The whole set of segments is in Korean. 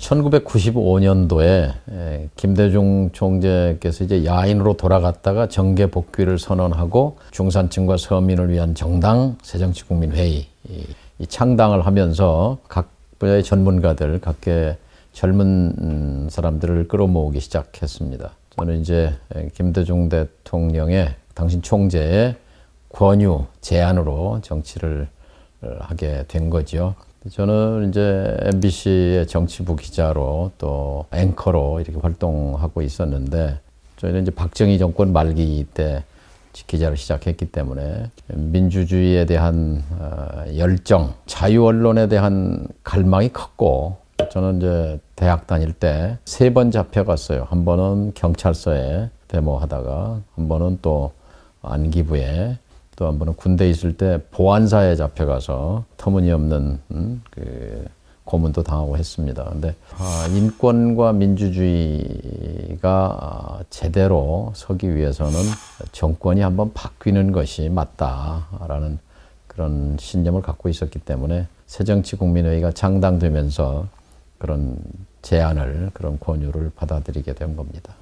1995년도에 김대중 총재께서 이제 야인으로 돌아갔다가 정계 복귀를 선언하고 중산층과 서민을 위한 정당 새정치국민회의 이 창당을 하면서 각 분야의 전문가들, 각계 젊은 사람들을 끌어모으기 시작했습니다. 저는 이제 김대중 대통령의 당신 총재의 권유, 제안으로 정치를 하게 된 거죠. 저는 이제 MBC의 정치부 기자로 또 앵커로 이렇게 활동하고 있었는데, 저희는 이제 박정희 정권 말기 때 기자를 시작했기 때문에 민주주의에 대한 열정, 자유 언론에 대한 갈망이 컸고, 저는 이제 대학 다닐 때 3번 잡혀갔어요. 한 번은 경찰서에 데모하다가, 한 번은 또 안기부에, 또 한 번은 군대에 있을 때 보안사에 잡혀가서 터무니없는 그 고문도 당하고 했습니다. 근데 인권과 민주주의가 제대로 서기 위해서는 정권이 한번 바뀌는 것이 맞다라는 그런 신념을 갖고 있었기 때문에 새정치국민회의가 창당되면서 그런 제안을, 그런 권유를 받아들이게 된 겁니다.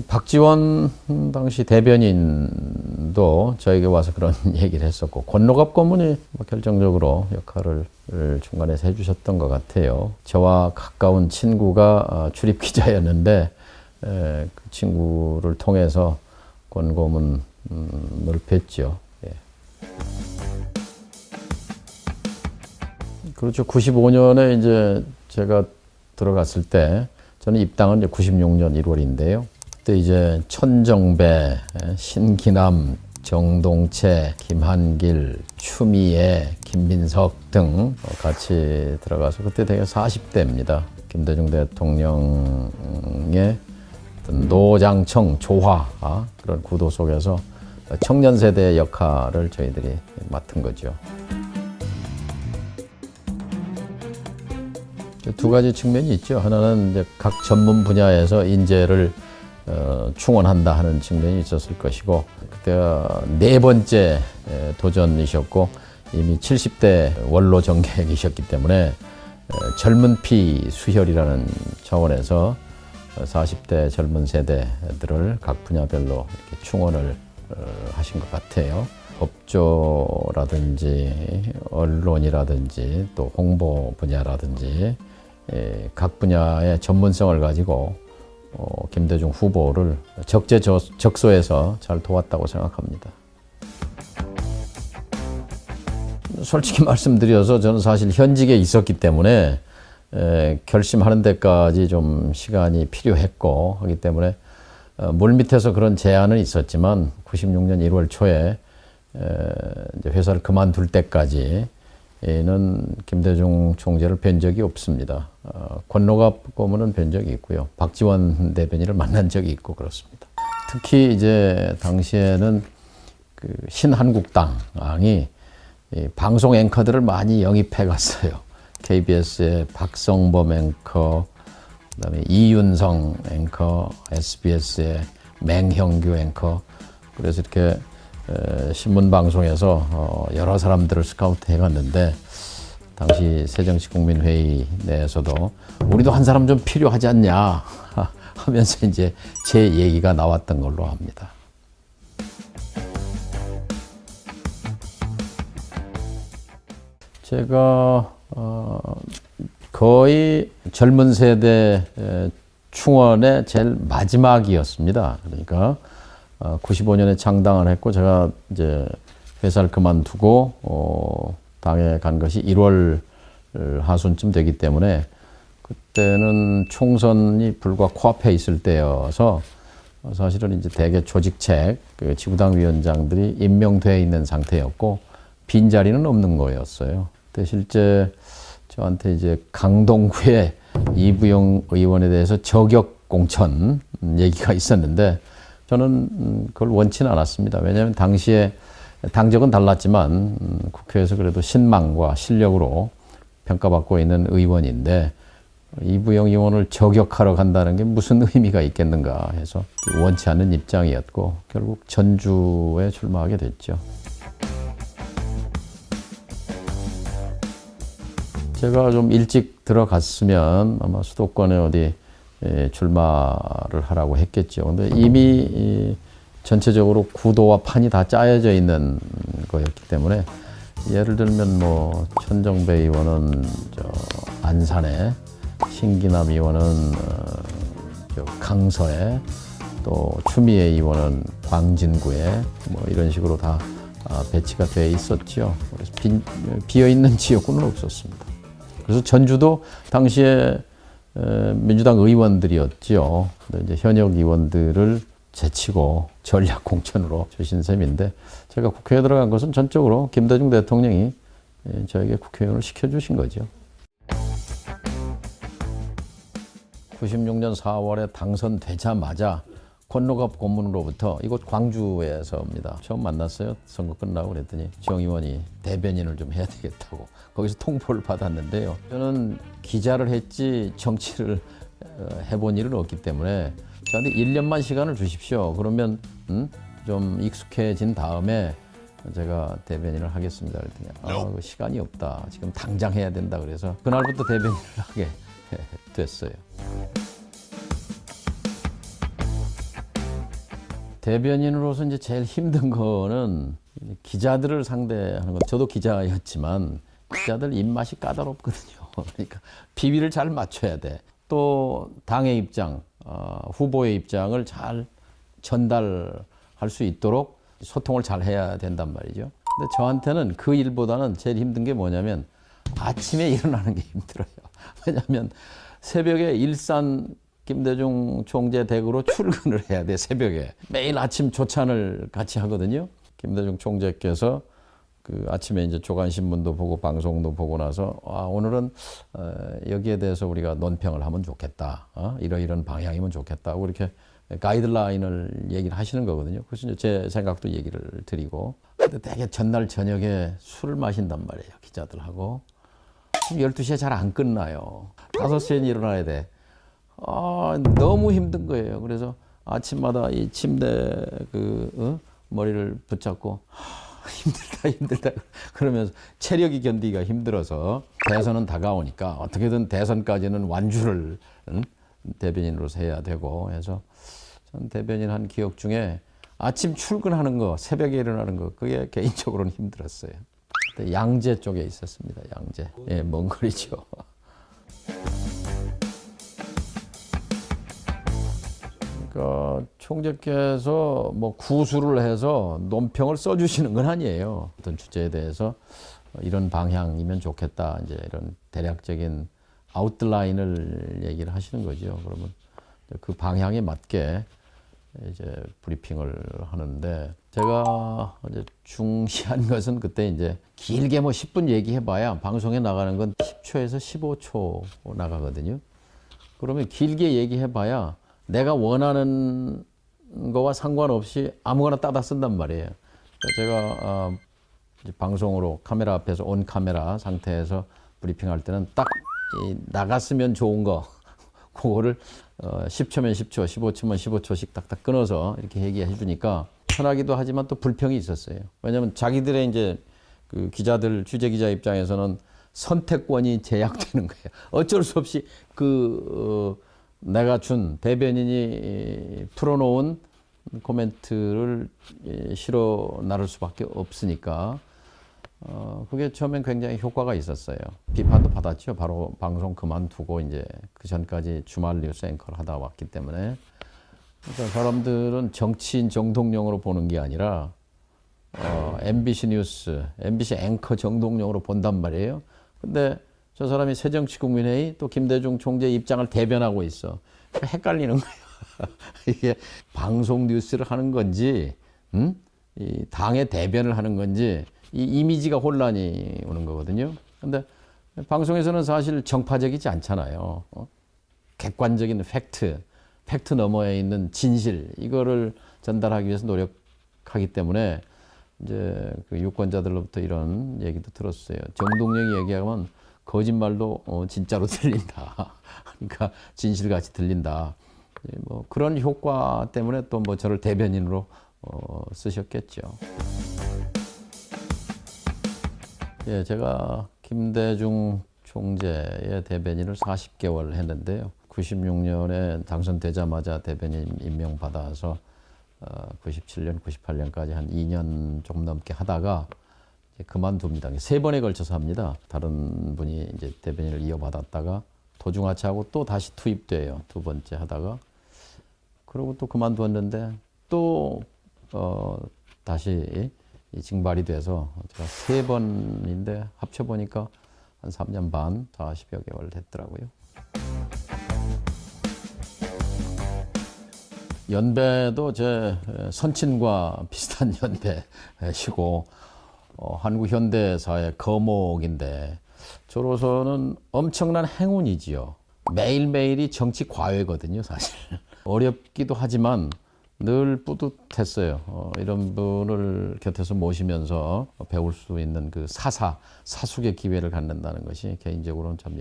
박지원 당시 대변인도 저에게 와서 그런 얘기를 했었고, 권노갑 고문이 결정적으로 역할을 중간에서 해주셨던 것 같아요. 저와 가까운 친구가 출입 기자였는데 그 친구를 통해서 권 고문을 뵀죠. 예. 그렇죠. 95년에 이제 제가 들어갔을 때, 저는 입당은 이제 96년 1월인데요. 그때 이제 천정배, 신기남, 정동채, 김한길, 추미애, 김민석 등 같이 들어가서 그때 되게 40대입니다. 김대중 대통령의 노장청 조화 그런 구도 속에서 청년 세대의 역할을 저희들이 맡은 거죠. 두 가지 측면이 있죠. 하나는 이제 각 전문 분야에서 인재를 충원한다 하는 측면이 있었을 것이고, 그때가 4번째 도전이셨고 이미 70대 원로 정객이셨기 때문에 젊은 피 수혈이라는 차원에서 40대 젊은 세대들을 각 분야별로 이렇게 충원을 하신 것 같아요. 법조라든지 언론이라든지 또 홍보 분야라든지 각 분야의 전문성을 가지고 김대중 후보를 적재적소에서 잘 도왔다고 생각합니다. 솔직히 말씀드려서 저는 사실 현직에 있었기 때문에 결심하는 데까지 좀 시간이 필요했고 하기 때문에 물밑에서 그런 제안은 있었지만 96년 1월 초에 이제 회사를 그만둘 때까지는 김대중 총재를 뵌 적이 없습니다. 권노갑 고문은 뵌 적이 있고요. 박지원 대변인을 만난 적이 있고 그렇습니다. 특히 이제 당시에는 그 신한국당이 방송 앵커들을 많이 영입해 갔어요. KBS의 박성범 앵커, 그다음에 이윤성 앵커, SBS의 맹형규 앵커. 그래서 이렇게 신문 방송에서 여러 사람들을 스카우트 해갔는데, 당시 새정치국민회의 내에서도 우리도 한 사람 좀 필요하지 않냐 하면서 이제 제 얘기가 나왔던 걸로 합니다. 제가 거의 젊은 세대 충원의 제일 마지막이었습니다. 그러니까 95년에 창당을 했고, 제가 이제 회사를 그만두고 당에 간 것이 1월 하순쯤 되기 때문에 그때는 총선이 불과 코앞에 있을 때여서 사실은 이제 대개 조직책, 그 지구당 위원장들이 임명되어 있는 상태였고 빈자리는 없는 거였어요. 근데 실제 저한테 이제 강동구의 이부영 의원에 대해서 저격 공천 얘기가 있었는데, 저는 그걸 원치는 않았습니다. 왜냐하면 당시에 당적은 달랐지만 국회에서 그래도 신망과 실력으로 평가받고 있는 의원인데, 이부영 의원을 저격하러 간다는 게 무슨 의미가 있겠는가 해서 원치 않는 입장이었고, 결국 전주에 출마하게 됐죠. 제가 좀 일찍 들어갔으면 아마 수도권에 어디 출마를 하라고 했겠죠. 근데 이미 전체적으로 구도와 판이 다 짜여져 있는 거였기 때문에 예를 들면 뭐 천정배 의원은 안산에, 신기남 의원은 강서에, 또 추미애 의원은 광진구에 뭐 이런 식으로 다 배치가 돼 있었죠. 그래서 비어 있는 지역구는 없었습니다. 그래서 전주도 당시에 민주당 의원들이었죠. 이제 현역 의원들을 제치고 전략 공천으로 주신 셈인데, 제가 국회에 들어간 것은 전적으로 김대중 대통령이 저에게 국회의원을 시켜주신 거죠. 96년 4월에 당선되자마자 권노갑 고문으로부터, 이곳 광주에서입니다. 처음 만났어요. 선거 끝나고 그랬더니 정 의원이 대변인을 좀 해야 되겠다고 거기서 통보를 받았는데요. 저는 기자를 했지 정치를 해본 일은 없기 때문에 저한테 1년만 시간을 주십시오. 그러면 좀 익숙해진 다음에 제가 대변인을 하겠습니다. 그랬더니 그 시간이 없다. 지금 당장 해야 된다. 그래서 그날부터 대변인을 하게 됐어요. 대변인으로서 이제 제일 힘든 거는 기자들을 상대하는 것. 저도 기자였지만 기자들 입맛이 까다롭거든요. 그러니까 비위를 잘 맞춰야 돼. 또 당의 입장, 후보의 입장을 잘 전달할 수 있도록 소통을 잘 해야 된단 말이죠. 근데 저한테는 그 일보다는 제일 힘든 게 뭐냐면 아침에 일어나는 게 힘들어요. 왜냐하면 새벽에 일산 김대중 총재 댁으로 출근을 해야 돼, 새벽에. 매일 아침 조찬을 같이 하거든요. 김대중 총재께서 그 아침에 이제 조간신문도 보고 방송도 보고 나서 오늘은 여기에 대해서 우리가 논평을 하면 좋겠다. 이러이런 방향이면 좋겠다. 이렇게 가이드라인을 얘기를 하시는 거거든요. 그래서 이제 제 생각도 얘기를 드리고. 근데 되게 전날 저녁에 술을 마신단 말이에요, 기자들하고. 12시에 잘 안 끝나요. 5시에 일어나야 돼. 너무 힘든 거예요. 그래서 아침마다 이 침대 머리를 붙잡고 힘들다 그러면서 체력이 견디기가 힘들어서, 대선은 다가오니까 어떻게든 대선까지는 완주를 대변인으로서 해야 되고 해서, 전 대변인 한 기억 중에 아침 출근하는 거, 새벽에 일어나는 거, 그게 개인적으로는 힘들었어요. 양재 쪽에 있었습니다. 양재. 예, 먼 거리죠. 그러니까 총재께서 뭐 구술을 해서 논평을 써주시는 건 아니에요. 어떤 주제에 대해서 이런 방향이면 좋겠다, 이제 이런 대략적인 아웃라인을 얘기를 하시는 거죠. 그러면 그 방향에 맞게 이제 브리핑을 하는데, 제가 이제 중시한 것은 그때 이제 길게 뭐 10분 얘기해봐야 방송에 나가는 건 10초에서 15초 나가거든요. 그러면 길게 얘기해봐야 내가 원하는 거와 상관없이 아무거나 따다 쓴단 말이에요. 제가 방송으로 카메라 앞에서 온 카메라 상태에서 브리핑할 때는 딱 나갔으면 좋은 거 그거를 10초면 10초, 15초면 15초씩 딱딱 끊어서 이렇게 얘기해 주니까 편하기도 하지만 또 불평이 있었어요. 왜냐하면 자기들의 이제 그 기자들, 취재 기자 입장에서는 선택권이 제약되는 거예요. 어쩔 수 없이 내가 준 대변인이 풀어놓은 코멘트를 실어 나를 수밖에 없으니까 그게 처음엔 굉장히 효과가 있었어요. 비판도 받았죠. 바로 방송 그만두고 이제 그 전까지 주말 뉴스 앵커를 하다 왔기 때문에. 그러니까 사람들은 정치인 정동영으로 보는 게 아니라 MBC 뉴스, MBC 앵커 정동영으로 본단 말이에요. 근데 저 사람이 새정치국민회의 또 김대중 총재 입장을 대변하고 있어. 헷갈리는 거예요. 이게 방송 뉴스를 하는 건지, 이 당의 대변을 하는 건지, 이 이미지가 혼란이 오는 거거든요. 근데 방송에서는 사실 정파적이지 않잖아요. 객관적인 팩트 너머에 있는 진실, 이거를 전달하기 위해서 노력하기 때문에 이제 그 유권자들로부터 이런 얘기도 들었어요. 정동영이 얘기하면 거짓말도 진짜로 들린다. 그러니까 진실같이 들린다. 뭐 그런 효과 때문에 또 뭐 저를 대변인으로 쓰셨겠죠. 예, 제가 김대중 총재의 대변인을 40개월 했는데요. 96년에 당선되자마자 대변인 임명받아서 97년, 98년까지 한 2년 조금 넘게 하다가 이제 그만둡니다. 3번에 걸쳐서 합니다. 다른 분이 이제 대변인을 이어받았다가 도중하차하고 또 다시 투입돼요. 2번째 하다가. 그러고 또 그만두었는데 또 다시 징발이 돼서 제가 3번인데 합쳐보니까 한 3년 반, 40여 개월 됐더라고요. 연배도 제 선친과 비슷한 연배시고 한국 현대사의 거목인데 저로서는 엄청난 행운이지요. 매일매일이 정치 과외거든요, 사실. 어렵기도 하지만 늘 뿌듯했어요. 이런 분을 곁에서 모시면서 배울 수 있는 그 사숙의 기회를 갖는다는 것이 개인적으로는 참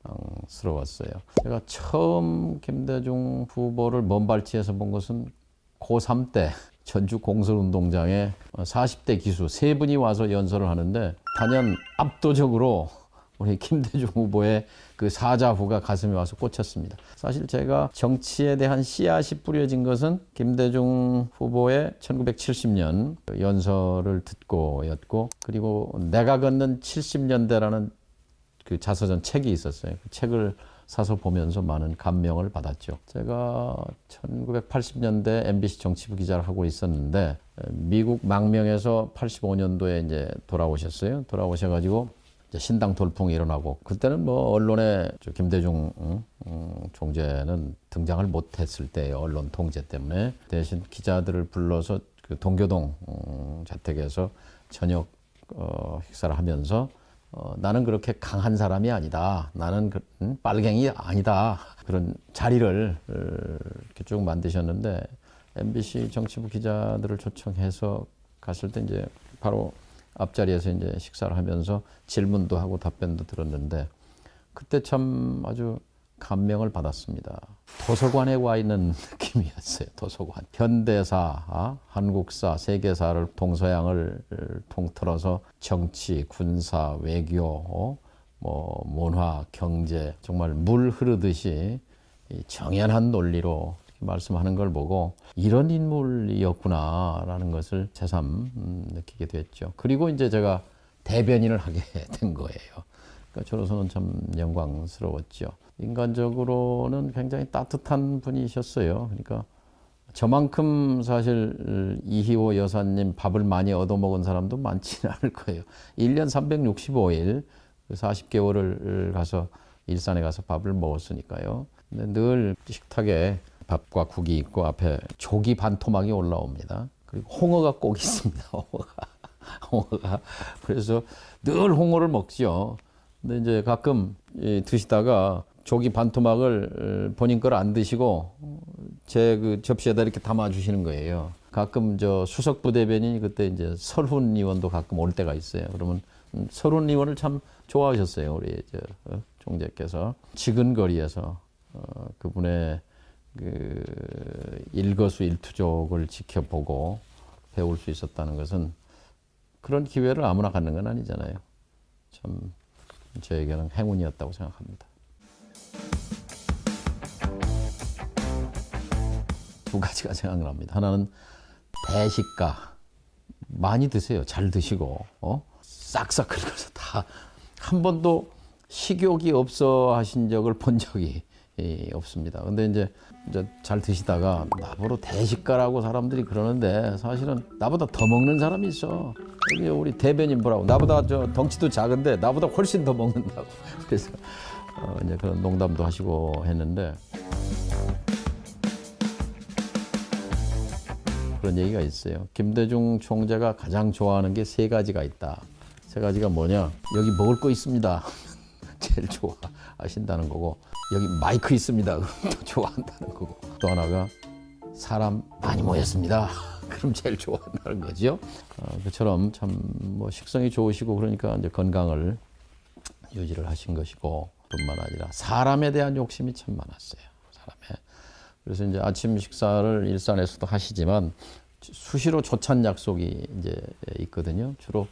영광스러웠어요. 제가 처음 김대중 후보를 먼발치에서 본 것은 고3 때 전주 공설운동장에 40대 기수 3분이 와서 연설을 하는데 단연 압도적으로 우리 김대중 후보의 그 사자후가 가슴에 와서 꽂혔습니다. 사실 제가 정치에 대한 씨앗이 뿌려진 것은 김대중 후보의 1970년 연설을 듣고였고, 그리고 내가 걷는 70년대라는 그 자서전 책이 있었어요. 그 책을 사서 보면서 많은 감명을 받았죠. 제가 1980년대 MBC 정치부 기자를 하고 있었는데 미국 망명에서 85년도에 이제 돌아오셨어요. 돌아오셔가지고 신당 돌풍이 일어나고, 그때는 뭐 언론에 김대중 총재는 등장을 못했을 때예요. 언론 통제 때문에. 대신 기자들을 불러서 그 동교동 자택에서 저녁 식사를 하면서 나는 그렇게 강한 사람이 아니다. 나는 빨갱이 아니다. 그런 자리를 이렇게 쭉 만드셨는데 MBC 정치부 기자들을 초청해서 갔을 때 이제 바로 앞자리에서 이제 식사를 하면서 질문도 하고 답변도 들었는데 그때 참 아주 감명을 받았습니다. 도서관에 와 있는 느낌이었어요. 도서관. 현대사, 한국사, 세계사를 동서양을 통틀어서 정치, 군사, 외교, 뭐 문화, 경제 정말 물 흐르듯이 정연한 논리로 말씀하는 걸 보고 이런 인물이었구나라는 것을 새삼 느끼게 됐죠. 그리고 이제 제가 대변인을 하게 된 거예요. 그러니까 저로서는 참 영광스러웠죠. 인간적으로는 굉장히 따뜻한 분이셨어요. 그러니까 저만큼 사실 이희호 여사님 밥을 많이 얻어먹은 사람도 많지는 않을 거예요. 1년 365일 40개월을 가서 일산에 가서 밥을 먹었으니까요. 근데 늘 식탁에 밥과 국이 있고 앞에 조기 반토막이 올라옵니다. 그리고 홍어가 꼭 있습니다. 홍어가. 그래서 늘 홍어를 먹죠. 근데 이제 가끔 드시다가 조기 반토막을 본인 걸 안 드시고 제 그 접시에다 이렇게 담아 주시는 거예요. 가끔 저 수석 부대변인이 그때 이제 설훈 의원도 가끔 올 때가 있어요. 그러면 설훈 의원을 참 좋아하셨어요. 우리 총재께서 지근거리에서 그분의 그 일거수일투족을 지켜보고 배울 수 있었다는 것은 그런 기회를 아무나 갖는 건 아니잖아요. 참 저에게는 행운이었다고 생각합니다. 두 가지가 생각납니다. 하나는 대식가 많이 드세요. 잘 드시고 싹싹 긁어서 다 한 번도 식욕이 없어 하신 적을 본 적이 없습니다. 근데 이제 잘 드시다가 나보러 대식가라고 사람들이 그러는데 사실은 나보다 더 먹는 사람이 있어. 우리 대변인 보라고. 나보다 저 덩치도 작은데 나보다 훨씬 더 먹는다고. 그래서 이제 그런 농담도 하시고 했는데 그런 얘기가 있어요. 김대중 총재가 가장 좋아하는 게 3가지가 있다. 3가지가 뭐냐? 여기 먹을 거 있습니다. 제일 좋아하신다는 거고, 여기 마이크 있습니다. 또 좋아한다는 거고, 또 하나가 사람 많이 모였습니다. 그럼 제일 좋아한다는 거죠. 그처럼 참 뭐 식성이 좋으시고 그러니까 이제 건강을 유지를 하신 것이고, 뿐만 아니라 사람에 대한 욕심이 참 많았어요. 사람에. 그래서 이제 아침 식사를 일산에서도 하시지만 수시로 조찬 약속이 이제 있거든요. 주로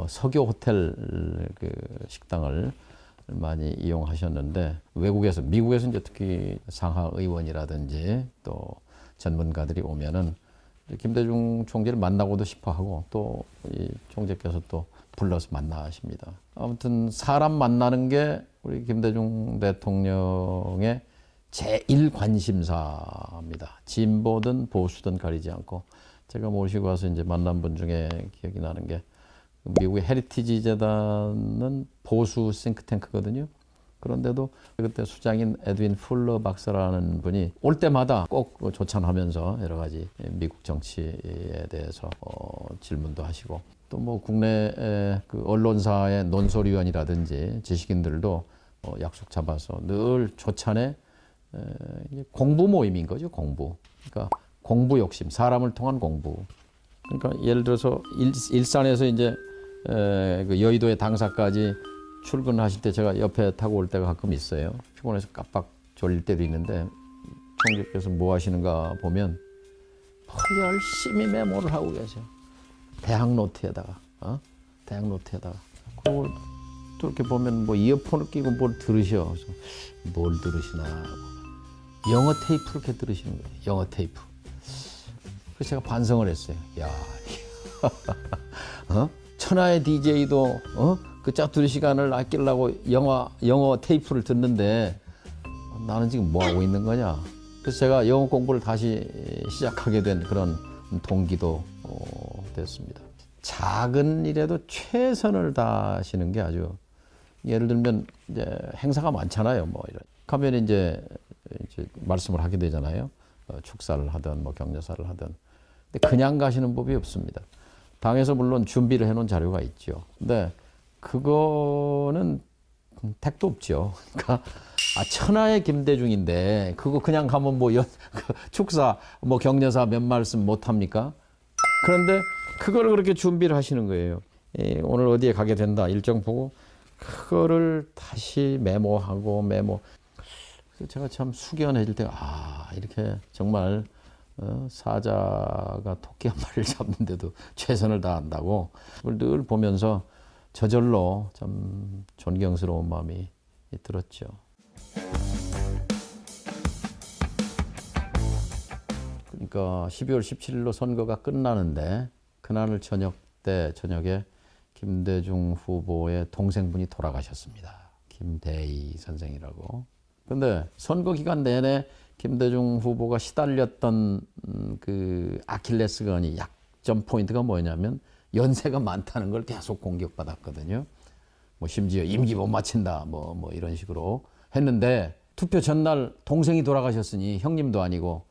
서교 호텔 그 식당을 많이 이용하셨는데 외국에서 미국에서 이제 특히 상하 의원이라든지 또 전문가들이 오면은 김대중 총재를 만나고도 싶어 하고 또 이 총재께서 또 불러서 만나십니다. 아무튼 사람 만나는 게 우리 김대중 대통령의 제1 관심사입니다. 진보든 보수든 가리지 않고 제가 모시고 와서 이제 만난 분 중에 기억이 나는 게 미국의 헤리티지 재단은 보수 싱크탱크거든요. 그런데도 그때 수장인 에드윈 풀러 박사라는 분이 올 때마다 꼭 조찬하면서 여러 가지 미국 정치에 대해서 질문도 하시고 또 뭐 국내 그 언론사의 논설위원이라든지 지식인들도 약속 잡아서 늘 조찬에 공부 모임인 거죠, 공부. 그러니까 공부 욕심, 사람을 통한 공부. 그러니까 예를 들어서 일산에서 이제 그 여의도의 당사까지 출근하실 때 제가 옆에 타고 올 때가 가끔 있어요. 피곤해서 깜빡 졸릴 때도 있는데 총재께서 뭐 하시는가 보면 열심히 메모를 하고 계세요. 대학 노트에다가, 대학 노트에다가. 그걸 또 이렇게 보면 뭐 이어폰을 끼고 뭘 들으셔. 그래서 뭘 들으시나. 영어 테이프 이렇게 들으시는 거예요. 영어 테이프. 그래서 제가 반성을 했어요. 야, 천하의 DJ도 그 짜투리 시간을 아끼려고 영어 테이프를 듣는데 나는 지금 뭐 하고 있는 거냐. 그래서 제가 영어 공부를 다시 시작하게 된 그런 동기도 됐습니다. 작은 일에도 최선을 다하시는 게 아주 예를 들면 이제 행사가 많잖아요. 뭐 이런 가면 이제 말씀을 하게 되잖아요. 축사를 하든 뭐 격려사를 하든. 근데 그냥 가시는 법이 없습니다. 당에서 물론 준비를 해놓은 자료가 있죠. 근데 그거는 택도 없죠. 그러니까 천하의 김대중인데 그거 그냥 가면 뭐 축사 뭐 격려사 몇 말씀 못 합니까? 그런데 그거를 그렇게 준비를 하시는 거예요. 오늘 어디에 가게 된다 일정 보고 그거를 다시 메모하고 그래서 제가 참 숙연해질 때가 이렇게 정말 사자가 토끼 한 마리를 잡는데도 최선을 다한다고 그걸 늘 보면서 저절로 참 존경스러운 마음이 들었죠. 그러니까 12월 17일로 선거가 끝나는데 그날 저녁에 김대중 후보의 동생분이 돌아가셨습니다. 김대희 선생이라고. 근데 선거 기간 내내 김대중 후보가 시달렸던 그 아킬레스건이 약점 포인트가 뭐냐면 연세가 많다는 걸 계속 공격받았거든요. 뭐 심지어 임기 못 마친다 뭐 이런 식으로 했는데 투표 전날 동생이 돌아가셨으니 형님도 아니고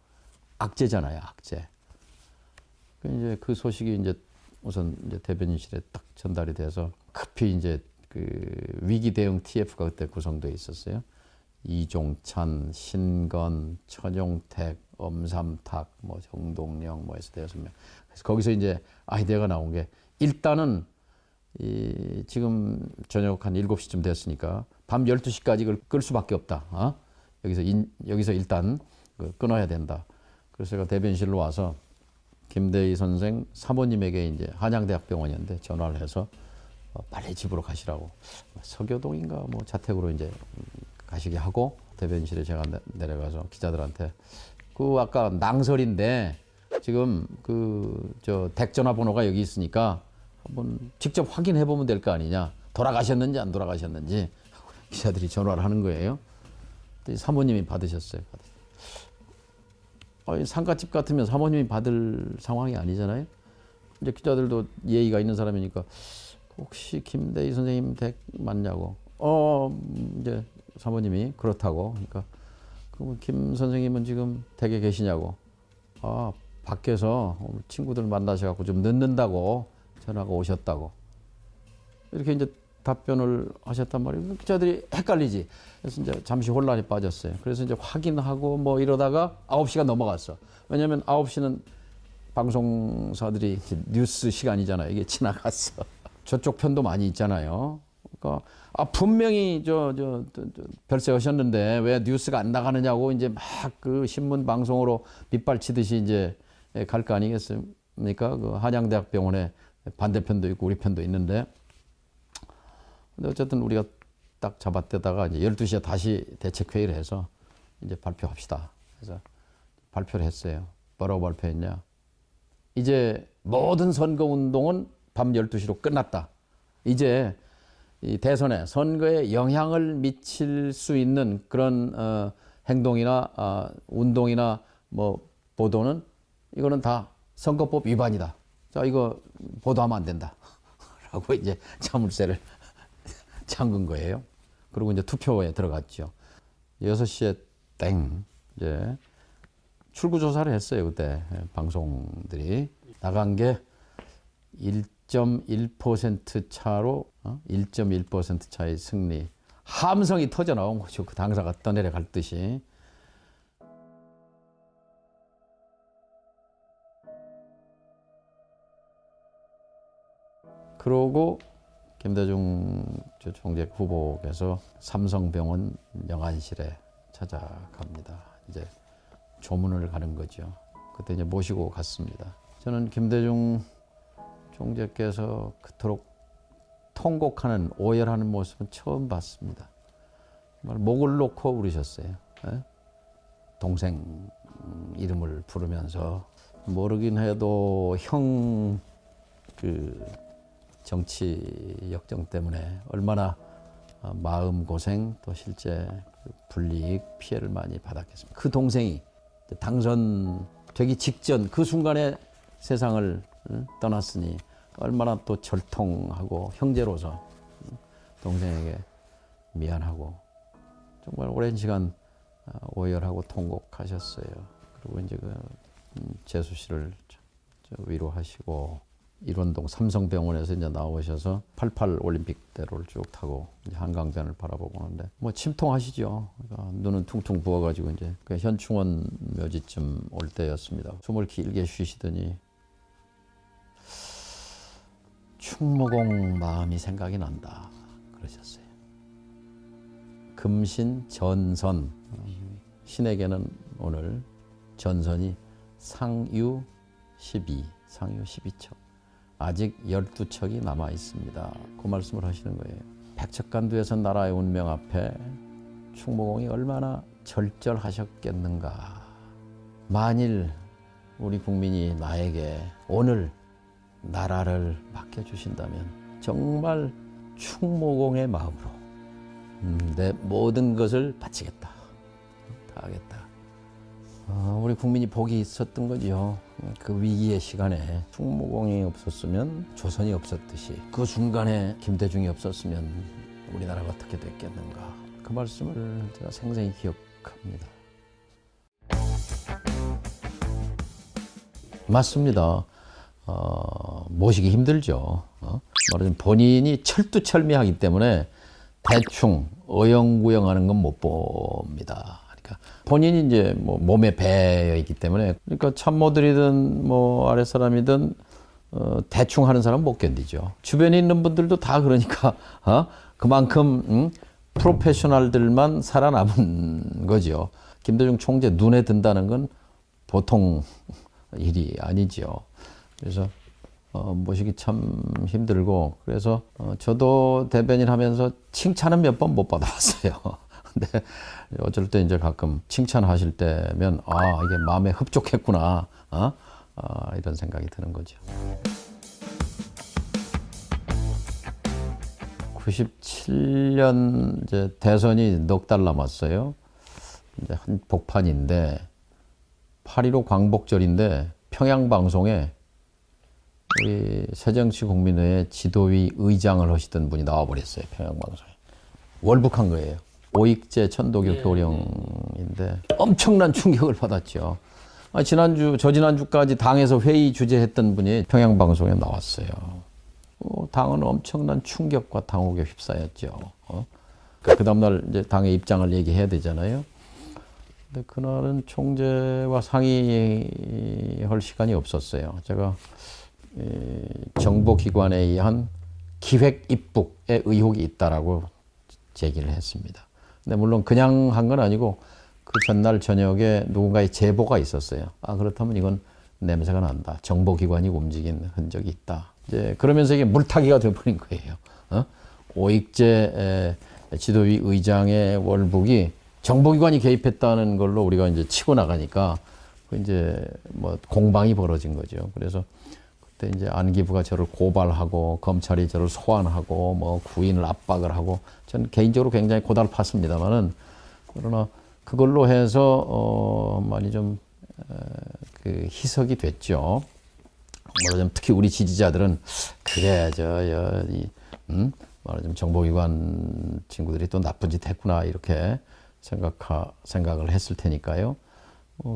악재잖아요, 악재. 이제 그 소식이 이제 우선 이제 대변인실에 딱 전달이 돼서 급히 이제 그 위기 대응 TF가 그때 구성되어 있었어요. 이종찬, 신건, 천용택, 엄삼탁, 뭐 정동영, 뭐 해서 6명. 그래서 거기서 이제 아이디어가 나온 게 일단은 지금 저녁 한 7시쯤 됐으니까 밤 12시까지 그걸 끌 수밖에 없다. 여기서 일단 끊어야 된다. 그래서 제가 대변실로 와서 김대희 선생 사모님에게 이제 한양대학병원이었는데 전화를 해서 빨리 집으로 가시라고 서교동인가 뭐 자택으로 이제 가시게 하고 대변실에 제가 내려가서 기자들한테 아까 낭설인데 지금 댁 전화번호가 여기 있으니까 한번 직접 확인해 보면 될 거 아니냐. 돌아가셨는지 안 돌아가셨는지 기자들이 전화를 하는 거예요. 사모님이 받으셨어요. 상가집 같으면 사모님이 받을 상황이 아니잖아요. 이제 기자들도 예의가 있는 사람이니까 혹시 김대희 선생님 댁 맞냐고. 이제 사모님이 그렇다고. 그러니까 그럼 김 선생님은 지금 댁에 계시냐고. 밖에서 친구들 만나셔갖고 좀 늦는다고 전화가 오셨다고. 이렇게 이제 답변을 하셨단 말이에요. 기자들이 헷갈리지. 그래서 이제 잠시 혼란에 빠졌어요. 그래서 이제 확인하고 뭐 이러다가 9시가 넘어갔어. 왜냐면 9시는 방송사들이 뉴스 시간이잖아요. 이게 지나갔어. 저쪽 편도 많이 있잖아요. 그러니까 분명히 별세하셨는데 왜 뉴스가 안 나가느냐고 이제 막 그 신문 방송으로 빗발치듯이 이제 갈 거 아니겠습니까? 그 한양대학병원에 반대편도 있고 우리 편도 있는데. 근데 어쨌든 우리가 딱 잡아떼다가 이제 12시에 다시 대책회의를 해서 이제 발표합시다. 그래서 발표를 했어요. 뭐라고 발표했냐? 이제 모든 선거운동은 밤 12시로 끝났다. 이제 이 대선에 선거에 영향을 미칠 수 있는 그런 행동이나 운동이나 뭐 보도는 이거는 다 선거법 위반이다. 자, 이거 보도하면 안 된다. 라고 이제 자물쇠를 잠근 거예요. 그리고 이제 투표에 들어갔죠. 6시에 땡 이제 출구 조사를 했어요. 그때 방송들이 나간 게 1.1% 차로 1.1% 차의 승리. 함성이 터져 나온 거죠. 그 당사가 떠내려갈 듯이. 그러고 김대중 총재 후보께서 삼성병원 영안실에 찾아갑니다. 이제 조문을 가는 거죠. 그때 이제 모시고 갔습니다. 저는 김대중 총재께서 그토록 통곡하는, 오열하는 모습은 처음 봤습니다. 정말 목을 놓고 울으셨어요. 동생 이름을 부르면서 모르긴 해도 형 정치 역정 때문에 얼마나 마음 고생 또 실제 불이익 피해를 많이 받았겠습니까. 그 동생이 당선되기 직전 그 순간에 세상을 떠났으니 얼마나 또 절통하고 형제로서 동생에게 미안하고 정말 오랜 시간 오열하고 통곡하셨어요. 그리고 이제 그 재수 씨를 위로하시고 일원동 삼성병원에서 이제 나오셔서 88 올림픽대로를 쭉 타고 이제 한강변을 바라보고 오는데 뭐 침통하시죠. 그러니까 눈은 퉁퉁 부어가지고 이제 그 현충원 묘지쯤 올 때였습니다. 숨을 길게 쉬시더니 충무공 마음이 생각이 난다 그러셨어요. 금신 전선, 신에게는 오늘 전선이 상유 12척. 아직 12척이 남아 있습니다. 그 말씀을 하시는 거예요. 백척간두에서 나라의 운명 앞에 충무공이 얼마나 절절하셨겠는가. 만일 우리 국민이 나에게 오늘 나라를 맡겨주신다면 정말 충무공의 마음으로 내 모든 것을 바치겠다. 다 하겠다. 우리 국민이 복이 있었던 거죠. 그 위기의 시간에 충무공이 없었으면 조선이 없었듯이 그 순간에 김대중이 없었으면 우리나라가 어떻게 됐겠는가. 그 말씀을 제가 생생히 기억합니다. 맞습니다. 모시기 힘들죠. 말하자면 본인이 철두철미하기 때문에 대충 어영부영하는 건 못 봅니다. 그러니까 본인이 이제 뭐 몸에 배어 있기 때문에 그러니까 참모들이든 뭐 아랫사람이든 대충 하는 사람 못 견디죠. 주변에 있는 분들도 다 그러니까 그만큼 프로페셔널들만 살아남은 거죠. 김대중 총재 눈에 든다는 건 보통 일이 아니죠. 그래서 모시기 참 힘들고 그래서 저도 대변인 하면서 칭찬은 몇 번 못 받아봤어요. 근데 어쩔 때 이제 가끔 칭찬하실 때면 이게 마음에 흡족했구나 이런 생각이 드는 거죠. 97년 이제 대선이 넉 달 남았어요. 이제 한 복판인데 8.15 광복절인데 평양방송에 우리 새정치국민회의 지도위 의장을 하시던 분이 나와버렸어요. 평양방송에. 월북한 거예요. 오익재 천도교 교령인데 엄청난 충격을 받았죠. 저지난주까지 당에서 회의 주재했던 분이 평양방송에 나왔어요. 당은 엄청난 충격과 당혹에 휩싸였죠. 그 다음날 이제 당의 입장을 얘기해야 되잖아요. 근데 그날은 총재와 상의할 시간이 없었어요. 제가 정보기관에 의한 기획 입북의 의혹이 있다라고 제기를 했습니다. 근데 물론 그냥 한 건 아니고 그 전날 저녁에 누군가의 제보가 있었어요. 그렇다면 이건 냄새가 난다. 정보기관이 움직인 흔적이 있다. 이제 그러면서 이게 물타기가 되어버린 거예요. 오익재 지도위 의장의 월북이 정보기관이 개입했다는 걸로 우리가 이제 치고 나가니까 그 이제 뭐 공방이 벌어진 거죠. 그래서 그때 이제 안기부가 저를 고발하고 검찰이 저를 소환하고 뭐 구인을 압박을 하고 저는 개인적으로 굉장히 고달팠습니다만은 그러나 그걸로 해서 많이 좀 그 희석이 됐죠. 말하자면 특히 우리 지지자들은 그래 말하자면 정보기관 친구들이 또 나쁜 짓 했구나 이렇게 생각을 했을 테니까요.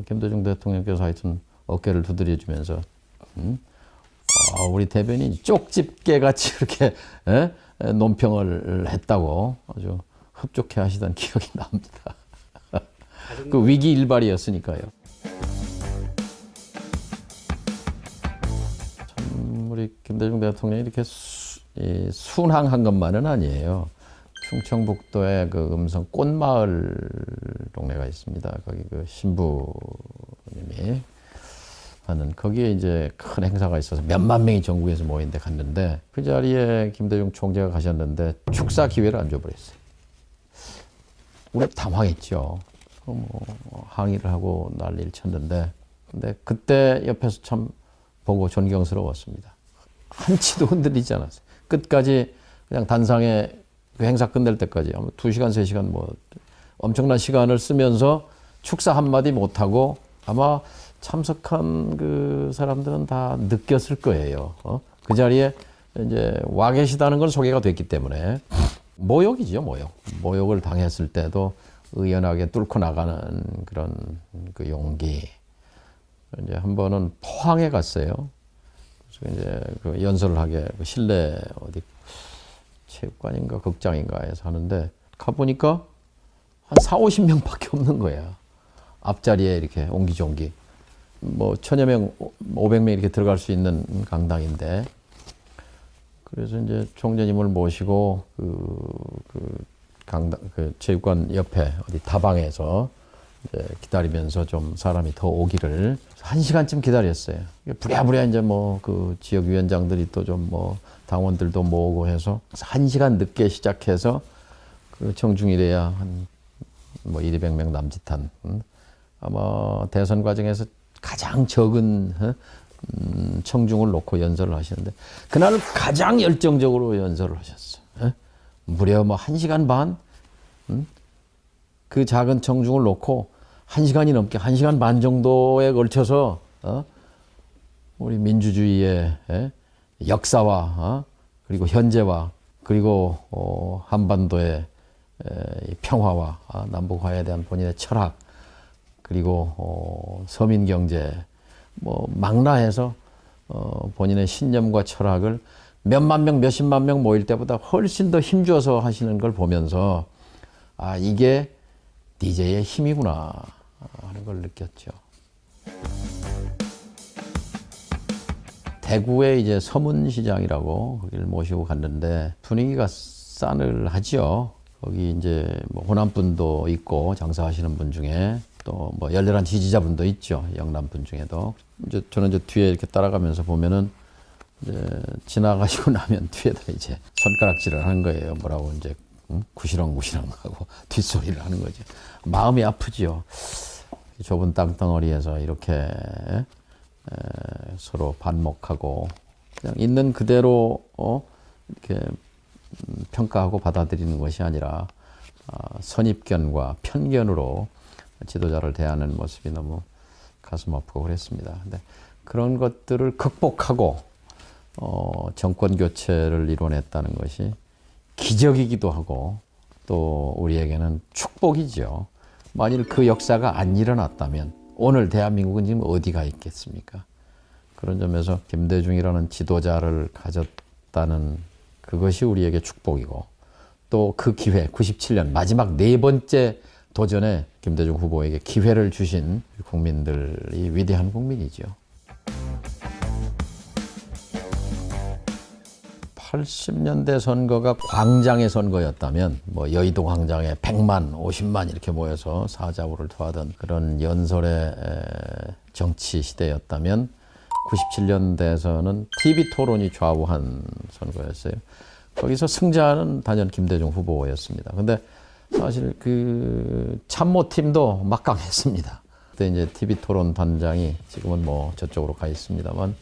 김대중 대통령께서 하여튼 어깨를 두드려주면서 우리 대변인이 쪽집게 같이 이렇게 논평을 했다고 아주 흡족해 하시던 기억이 납니다. 그 위기 일발이었으니까요. 참 우리 김대중 대통령이 이렇게 순항한 것만은 아니에요. 충청북도에 그 음성 꽃마을 동네가 있습니다. 거기 그 신부님이 하는 거기에 이제 큰 행사가 있어서 몇만 명이 전국에서 모인데 갔는데 그 자리에 김대중 총재가 가셨는데 축사 기회를 안 줘버렸어요. 우리 당황했죠. 뭐 항의를 하고 난리를 쳤는데 근데 그때 옆에서 참 보고 존경스러웠습니다. 한치도 흔들리지 않았어요. 끝까지 그냥 단상에 그 행사 끝낼 때까지 아마 2시간, 3시간 뭐 엄청난 시간을 쓰면서 축사 한마디 못하고 아마 참석한 그 사람들은 다 느꼈을 거예요. 그 자리에 이제 와 계시다는 건 소개가 됐기 때문에 모욕이죠, 모욕. 모욕을 당했을 때도 의연하게 뚫고 나가는 그런 그 용기. 이제 한 번은 포항에 갔어요. 그래서 이제 그 연설을 하게 실내 어디 체육관인가 극장인가에서 하는데 가보니까 한 40~50명밖에 없는 거야. 앞자리에 이렇게 옹기종기. 뭐 1000여 명, 500명 이렇게 들어갈 수 있는 강당인데 그래서 이제 총재님을 모시고 그 강당, 그 체육관 옆에 어디 다방에서 이제 기다리면서 좀 사람이 더 오기를 1시간쯤 기다렸어요. 부랴부랴 이제 뭐 그 지역위원장들이 또 좀 뭐 당원들도 모으고 해서 1시간 늦게 시작해서 그 청중이래야 한 뭐 200~200명 남짓한 아마 대선 과정에서 가장 적은 청중을 놓고 연설을 하시는데 그날 가장 열정적으로 연설을 하셨어. 무려 뭐 1시간 반? 그 작은 청중을 놓고 1시간이 넘게 1시간 반 정도에 걸쳐서 우리 민주주의의 역사와 그리고 현재와 그리고 한반도의 평화와 남북 화해에 대한 본인의 철학 그리고 서민 경제 뭐 망라해서 본인의 신념과 철학을 몇만 명, 몇십만 명 모일 때보다 훨씬 더 힘줘서 하시는 걸 보면서 이게 DJ의 힘이구나 하는 걸 느꼈죠. 대구에 이제 서문시장이라고 거기를 모시고 갔는데 분위기가 싸늘하죠. 거기 이제 뭐 호남 분도 있고 장사하시는 분 중에 또 뭐 열렬한 지지자분도 있죠. 영남 분 중에도. 이제 저는 이제 뒤에 이렇게 따라가면서 보면은 이제 지나가시고 나면 뒤에다 이제 손가락질을 하는 거예요. 뭐라고 이제 구시렁구시렁 하고 뒷소리를 하는 거죠. 마음이 아프지요. 좁은 땅덩어리에서 이렇게 서로 반목하고 그냥 있는 그대로 이렇게 평가하고 받아들이는 것이 아니라 선입견과 편견으로 지도자를 대하는 모습이 너무 가슴 아프고 그랬습니다. 근데 그런 것들을 극복하고 정권 교체를 이뤄냈다는 것이 기적이기도 하고 또 우리에게는 축복이죠. 만일 그 역사가 안 일어났다면 오늘 대한민국은 지금 어디가 있겠습니까? 그런 점에서 김대중이라는 지도자를 가졌다는 그것이 우리에게 축복이고 또 그 기회 97년 마지막 4번째 도전에 김대중 후보에게 기회를 주신 국민들이 위대한 국민이죠. 80년대 선거가 광장의 선거였다면 뭐 여의도 광장에 100만, 50만 이렇게 모여서 사자우를 토하던 그런 연설의 정치 시대였다면 97년대에서는 TV 토론이 좌우한 선거였어요. 거기서 승자는 단연 김대중 후보였습니다. 근데 사실 그 참모팀도 막강했습니다. 그때 이제 TV 토론 단장이 지금은 뭐 저쪽으로 가 있습니다만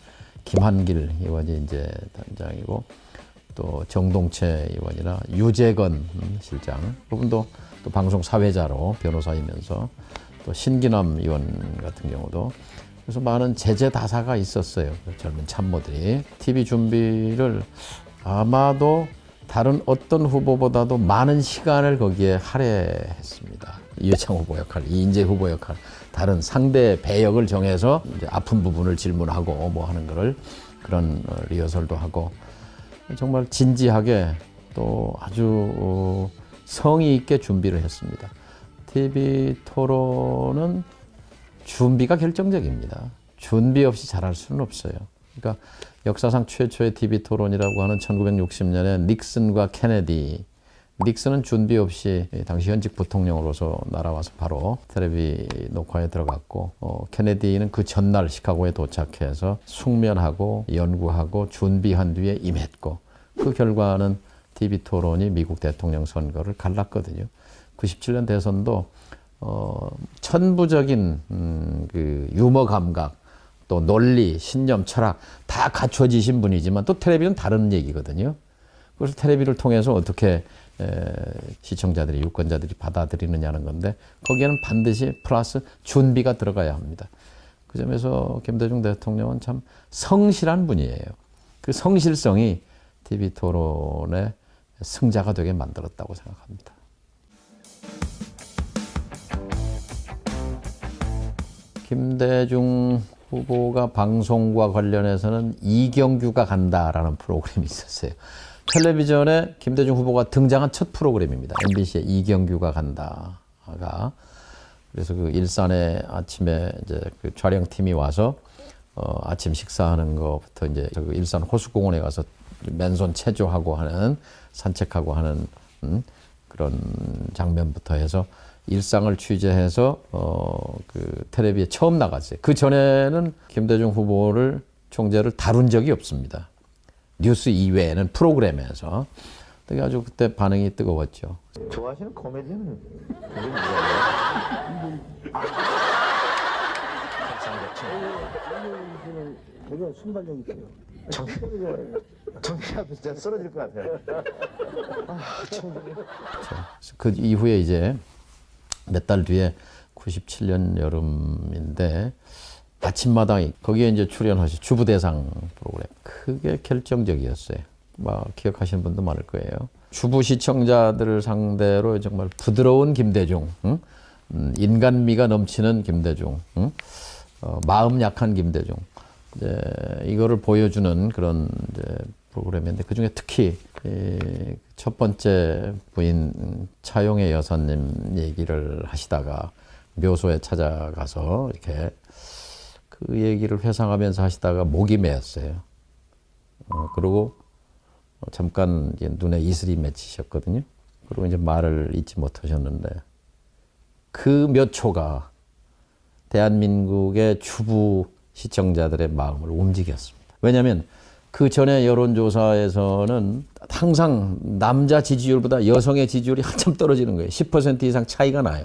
김한길 의원이 이제 단장이고 또 정동채 의원이나 유재건 실장 그분도 또 방송 사회자로 변호사이면서 또 신기남 의원 같은 경우도 그래서 많은 제재다사가 있었어요. 그 젊은 참모들이 TV 준비를 아마도 다른 어떤 후보보다도 많은 시간을 거기에 할애했습니다. 이회창 후보 역할, 이인재 후보 역할, 다른 상대 배역을 정해서 이제 아픈 부분을 질문하고 뭐 하는 거를 그런 리허설도 하고 정말 진지하게 또 아주 성의 있게 준비를 했습니다. TV 토론은 준비가 결정적입니다. 준비 없이 잘할 수는 없어요. 그러니까 역사상 최초의 TV 토론이라고 하는 1960년에 닉슨과 케네디. 닉슨은 준비 없이 당시 현직 부통령으로서 날아와서 바로 텔레비 녹화에 들어갔고 케네디는 그 전날 시카고에 도착해서 숙면하고 연구하고 준비한 뒤에 임했고 그 결과는 TV 토론이 미국 대통령 선거를 갈랐거든요. 97년 대선도 천부적인 그 유머 감각 또 논리, 신념, 철학 다 갖춰지신 분이지만 또 텔레비는 다른 얘기거든요. 그래서 텔레비를 통해서 어떻게 시청자들이, 유권자들이 받아들이느냐는 건데 거기에는 반드시 플러스 준비가 들어가야 합니다. 그 점에서 김대중 대통령은 참 성실한 분이에요. 그 성실성이 TV 토론의 승자가 되게 만들었다고 생각합니다. 김대중 후보가 방송과 관련해서는 이경규가 간다라는 프로그램이 있었어요. 텔레비전에 김대중 후보가 등장한 첫 프로그램입니다. MBC의 이경규가 간다가. 그래서 그 일산에 아침에 이제 그 촬영팀이 와서 아침 식사하는 것부터 이제 그 일산 호수공원에 가서 맨손 체조하고 하는 산책하고 하는 그런 장면부터 해서 일상을 취재해서 그 텔레비에 처음 나갔어요. 그 전에는 김대중 후보를 총재를 다룬 적이 없습니다. 뉴스 이외에는 프로그램에서. 되게 아주 그때 반응이 뜨거웠죠. 좋아하시는 코미디는 되게 순발력 있어요. 정치 앞에서 진짜 쓰러질 것 같아요. 그 이후에 이제 몇 달 뒤에 97년 여름인데 아침마당이 거기에 이제 출연하신 주부대상 프로그램 그게 결정적이었어요. 막 기억하시는 분도 많을 거예요. 주부 시청자들을 상대로 정말 부드러운 김대중, 인간미가 넘치는 김대중, 마음 약한 김대중. 이제 이거를 보여주는 그런 이제 프로그램인데 그 중에 특히 첫 번째 부인 차용의 여사님 얘기를 하시다가 묘소에 찾아가서 이렇게 그 얘기를 회상하면서 하시다가 목이 메었어요. 그리고 잠깐 이제 눈에 이슬이 맺히셨거든요. 그리고 이제 말을 잊지 못하셨는데 그 몇 초가 대한민국의 주부 시청자들의 마음을 움직였습니다. 왜냐하면 그 전에 여론조사에서는 항상 남자 지지율보다 여성의 지지율이 한참 떨어지는 거예요. 10% 이상 차이가 나요.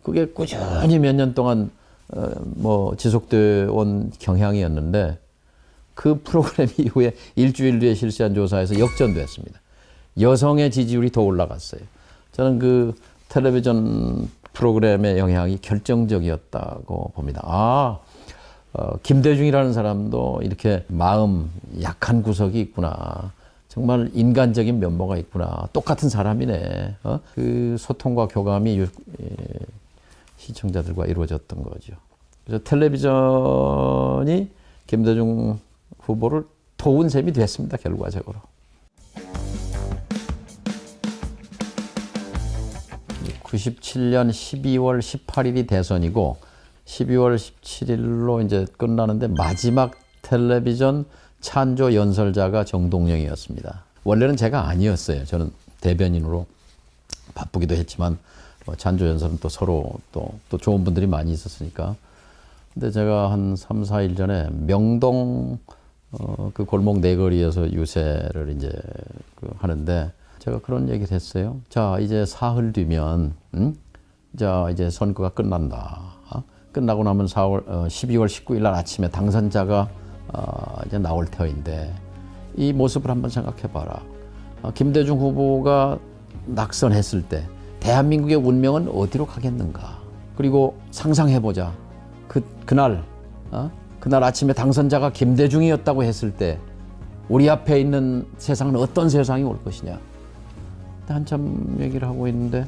그게 꾸준히 몇 년 동안 뭐 지속되어 온 경향이었는데 그 프로그램 이후에 일주일 뒤에 실시한 조사에서 역전됐습니다. 여성의 지지율이 더 올라갔어요. 저는 그 텔레비전 프로그램의 영향이 결정적이었다고 봅니다. 김대중이라는 사람도 이렇게 마음 약한 구석이 있구나. 정말 인간적인 면모가 있구나. 똑같은 사람이네. 그 소통과 교감이 시청자들과 이루어졌던 거죠. 그래서 텔레비전이 김대중 후보를 도운 셈이 됐습니다. 결과적으로. 97년 12월 18일이 대선이고 12월 17일로 이제 끝나는데 마지막 텔레비전 찬조 연설자가 정동영이었습니다. 원래는 제가 아니었어요. 저는 대변인으로 바쁘기도 했지만 찬조 연설은 또 서로 또 좋은 분들이 많이 있었으니까. 근데 제가 한 3, 4일 전에 명동 그 골목 네거리에서 유세를 이제 하는데 제가 그런 얘기를 했어요. 자, 이제 사흘 뒤면, 자, 이제 선거가 끝난다. 끝나고 나면 12월 19일 날 아침에 당선자가 이제 나올 터인데 이 모습을 한번 생각해 봐라. 김대중 후보가 낙선했을 때 대한민국의 운명은 어디로 가겠는가? 그리고 상상해 보자. 그날 아침에 당선자가 김대중이었다고 했을 때 우리 앞에 있는 세상은 어떤 세상이 올 것이냐. 한참 얘기를 하고 있는데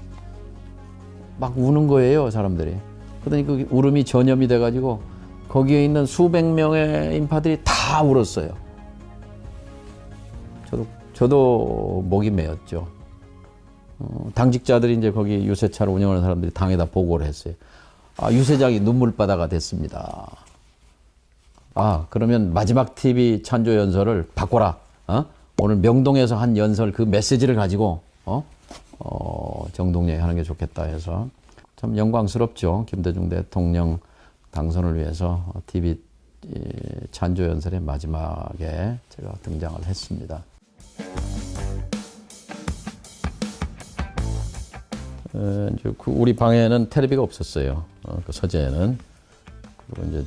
막 우는 거예요, 사람들이. 그러더니 그 울음이 전염이 돼가지고 거기에 있는 수백 명의 인파들이 다 울었어요. 저도 목이 메었죠. 당직자들이 이제 거기 유세차를 운영하는 사람들이 당에다 보고를 했어요. 유세장이 눈물바다가 됐습니다. 그러면 마지막 TV 찬조 연설을 바꿔라. 오늘 명동에서 한 연설 그 메시지를 가지고 정동영이 하는 게 좋겠다 해서 참 영광스럽죠. 김대중 대통령 당선을 위해서 TV 찬조 연설의 마지막에 제가 등장을 했습니다. 이제 우리 방에는 텔레비가 없었어요. 그 서재에는. 그리고 이제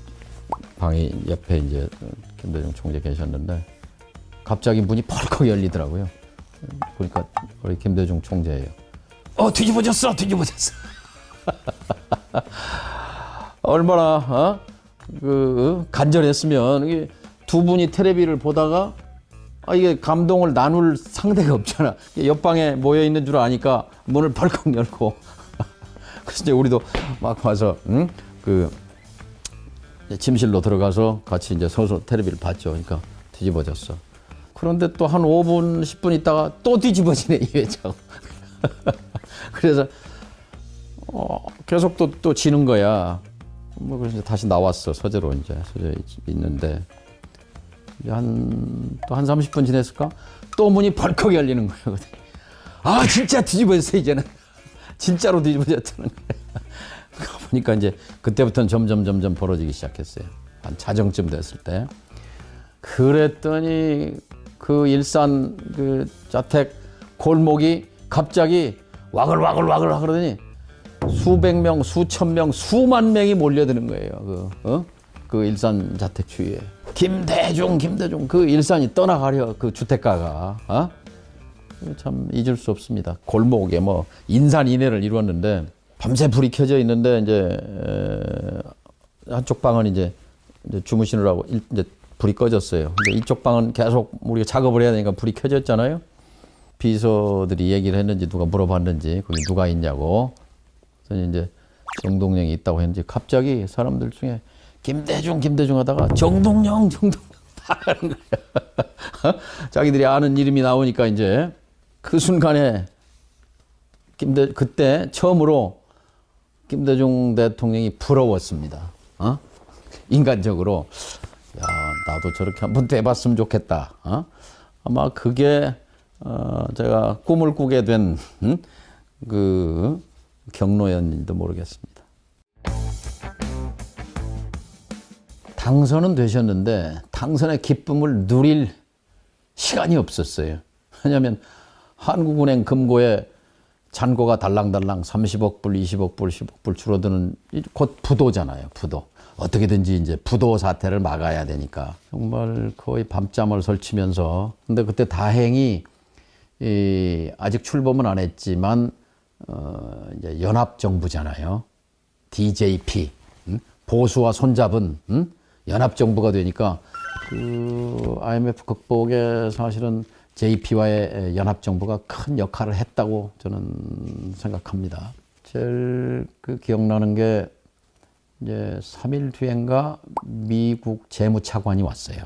방이 옆에 이제 김대중 총재 계셨는데 갑자기 문이 펄컥 열리더라고요. 보니까 우리 김대중 총재예요. 뒤집어졌어. 얼마나 간절했으면 이게 두 분이 텔레비를 보다가 이게 감동을 나눌 상대가 없잖아. 옆방에 모여 있는 줄 아니까 문을 벌컥 열고 그래서 이제 우리도 막 와서 침실로 들어가서 같이 이제 서서 텔레비를 봤죠. 그러니까 뒤집어졌어. 그런데 또 한 5분, 10분 있다가 또 뒤집어지네, 이 회장. 그래서 계속 또 지는 거야. 그래서 다시 나왔어. 서재로 서재에 있는데 이제 또 한 30분 지냈을까? 또 문이 벌컥 열리는 거야. 진짜 뒤집어졌어, 이제는. 진짜로 뒤집어졌다는 거야. 보니까 이제 그때부터는 점점 벌어지기 시작했어요. 한 자정쯤 됐을 때. 그랬더니 그 일산 자택 골목이 갑자기 와글와글 하더니 수백 명, 수천 명, 수만 명이 몰려드는 거예요. 그 일산 자택 주위에. 김대중 그 일산이 떠나가려 그 주택가가. 참 잊을 수 없습니다. 골목에 인산인해를 이루었는데 밤새 불이 켜져 있는데 이제 한쪽 방은 이제 주무시느라고 이제 불이 꺼졌어요. 근데 이쪽 방은 계속 우리가 작업을 해야 되니까 불이 켜졌잖아요. 비서들이 얘기를 했는지 누가 물어봤는지 거기 누가 있냐고. 그래서 이제 정동영이 있다고 했는지 갑자기 사람들 중에 김대중 하다가 정동영 다 가는 거야. 자기들이 아는 이름이 나오니까 이제 그 순간에 그때 처음으로 김대중 대통령이 부러웠습니다. 인간적으로. 야, 나도 저렇게 한번 돼봤으면 좋겠다. 아마 그게 제가 꿈을 꾸게 된 그 경로였는지도 모르겠습니다. 당선은 되셨는데 당선의 기쁨을 누릴 시간이 없었어요. 왜냐하면 한국은행 금고에 잔고가 달랑달랑 30억 불, 20억 불, 10억 불 줄어드는 곧 부도잖아요. 부도. 어떻게든지 이제 부도 사태를 막아야 되니까 정말 거의 밤잠을 설치면서. 근데 그때 다행히 아직 출범은 안 했지만 이제 연합정부잖아요. DJP 보수와 손잡은 연합정부가 되니까 그 IMF 극복에 사실은 JP와의 연합정부가 큰 역할을 했다고 저는 생각합니다. 제일 기억나는 게 이제 3일 뒤엔가 미국 재무차관이 왔어요.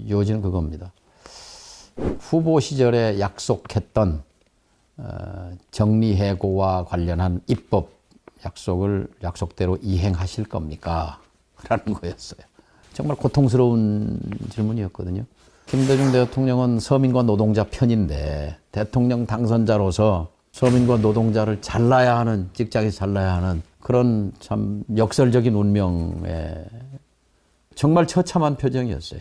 요지는 그겁니다. 후보 시절에 약속했던 정리해고와 관련한 입법 약속대로 이행하실 겁니까? 라는 거였어요. 정말 고통스러운 질문이었거든요. 김대중 대통령은 서민과 노동자 편인데 대통령 당선자로서 서민과 노동자를 잘라야 하는, 직장에서 잘라야 하는 그런 참 역설적인 운명에 정말 처참한 표정이었어요.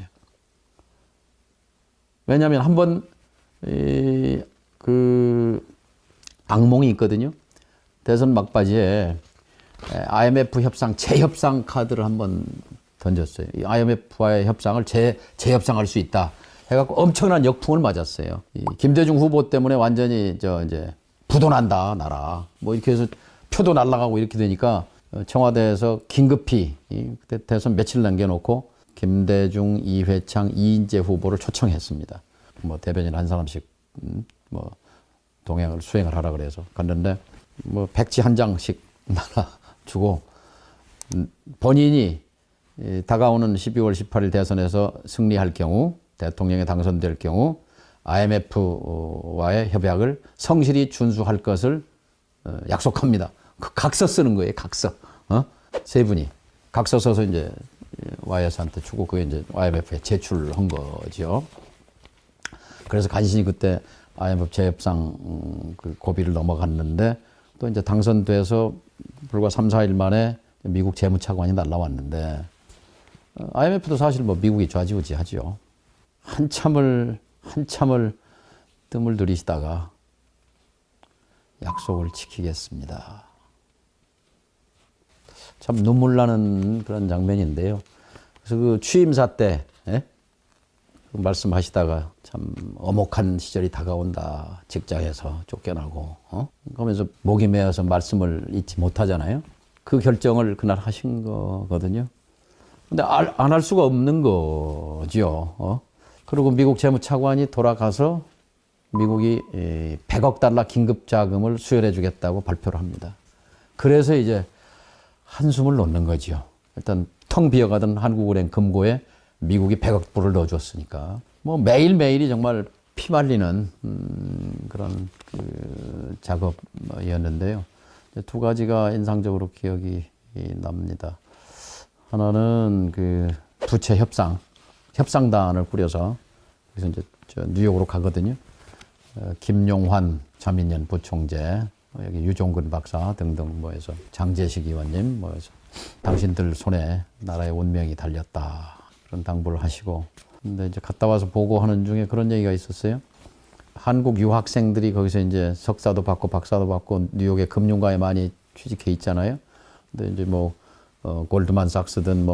왜냐하면 한번 그 악몽이 있거든요. 대선 막바지에 IMF 협상 재협상 카드를 한번 던졌어요. 이 IMF와의 협상을 재협상할 수 있다 해갖고 엄청난 역풍을 맞았어요. 이 김대중 후보 때문에 완전히 이제 부도난다 나라. 뭐 이렇게 해서 표도 날아가고 이렇게 되니까 청와대에서 긴급히 그때 대선 며칠 남겨놓고 김대중, 이회창, 이인재 후보를 초청했습니다. 뭐 대변인 한 사람씩 뭐 동행을 수행을 하라 그래서 갔는데 뭐 백지 한 장씩 날아주고 본인이 다가오는 12월 18일 대선에서 승리할 경우 대통령에 당선될 경우 IMF와의 협약을 성실히 준수할 것을 약속합니다. 그 각서 쓰는 거예요. 각서. 세 분이 각서 써서 이제 YS한테 주고 그게 이제 IMF에 제출한 거죠. 그래서 간신히 그때 IMF 재협상 그 고비를 넘어갔는데 또 이제 당선돼서 불과 3, 4일 만에 미국 재무차관이 날라왔는데 IMF도 사실 뭐 미국이 좌지우지하죠. 한참을 뜸을 들이시다가 약속을 지키겠습니다. 참 눈물 나는 그런 장면인데요. 그래서 그 취임사 때 그 말씀하시다가 참 엄혹한 시절이 다가온다. 직장에서 쫓겨나고 그러면서 목이 메어서 말씀을 잊지 못하잖아요. 그 결정을 그날 하신 거거든요. 근데 안 할 수가 없는 거죠. 그리고 미국 재무차관이 돌아가서 미국이 100억 달러 긴급 자금을 수혈해 주겠다고 발표를 합니다. 그래서 이제 한숨을 놓는 거죠. 일단 텅 비어가던 한국은행 금고에 미국이 100억 불을 넣어줬으니까 뭐 매일매일이 정말 피말리는 그런 그 작업이었는데요. 두 가지가 인상적으로 기억이 납니다. 하나는 그 부채 협상단을 꾸려서 그래서 이제 뉴욕으로 가거든요. 김용환 자민련 부총재, 여기 유종근 박사 등등 뭐해서 장재식 의원님 뭐해서 당신들 손에 나라의 운명이 달렸다 그런 당부를 하시고, 근데 이제 갔다 와서 보고하는 중에 그런 얘기가 있었어요. 한국 유학생들이 거기서 이제 석사도 받고 박사도 받고 뉴욕의 금융가에 많이 취직해 있잖아요. 근데 이제 뭐 골드만삭스든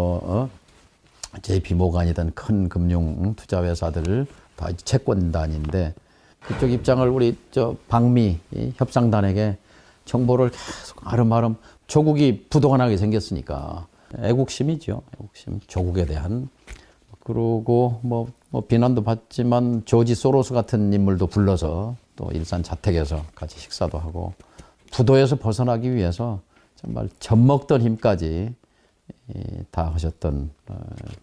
JP 모간이든 큰 금융 투자 회사들 다 채권단인데 그쪽 입장을 우리 방미 협상단에게 정보를 계속 아름아름 조국이 부도가 생겼으니까 애국심이죠. 애국심, 조국에 대한. 그리고 뭐 비난도 받지만 조지 소로스 같은 인물도 불러서 또 일산 자택에서 같이 식사도 하고 부도에서 벗어나기 위해서 정말 젖먹던 힘까지 다 하셨던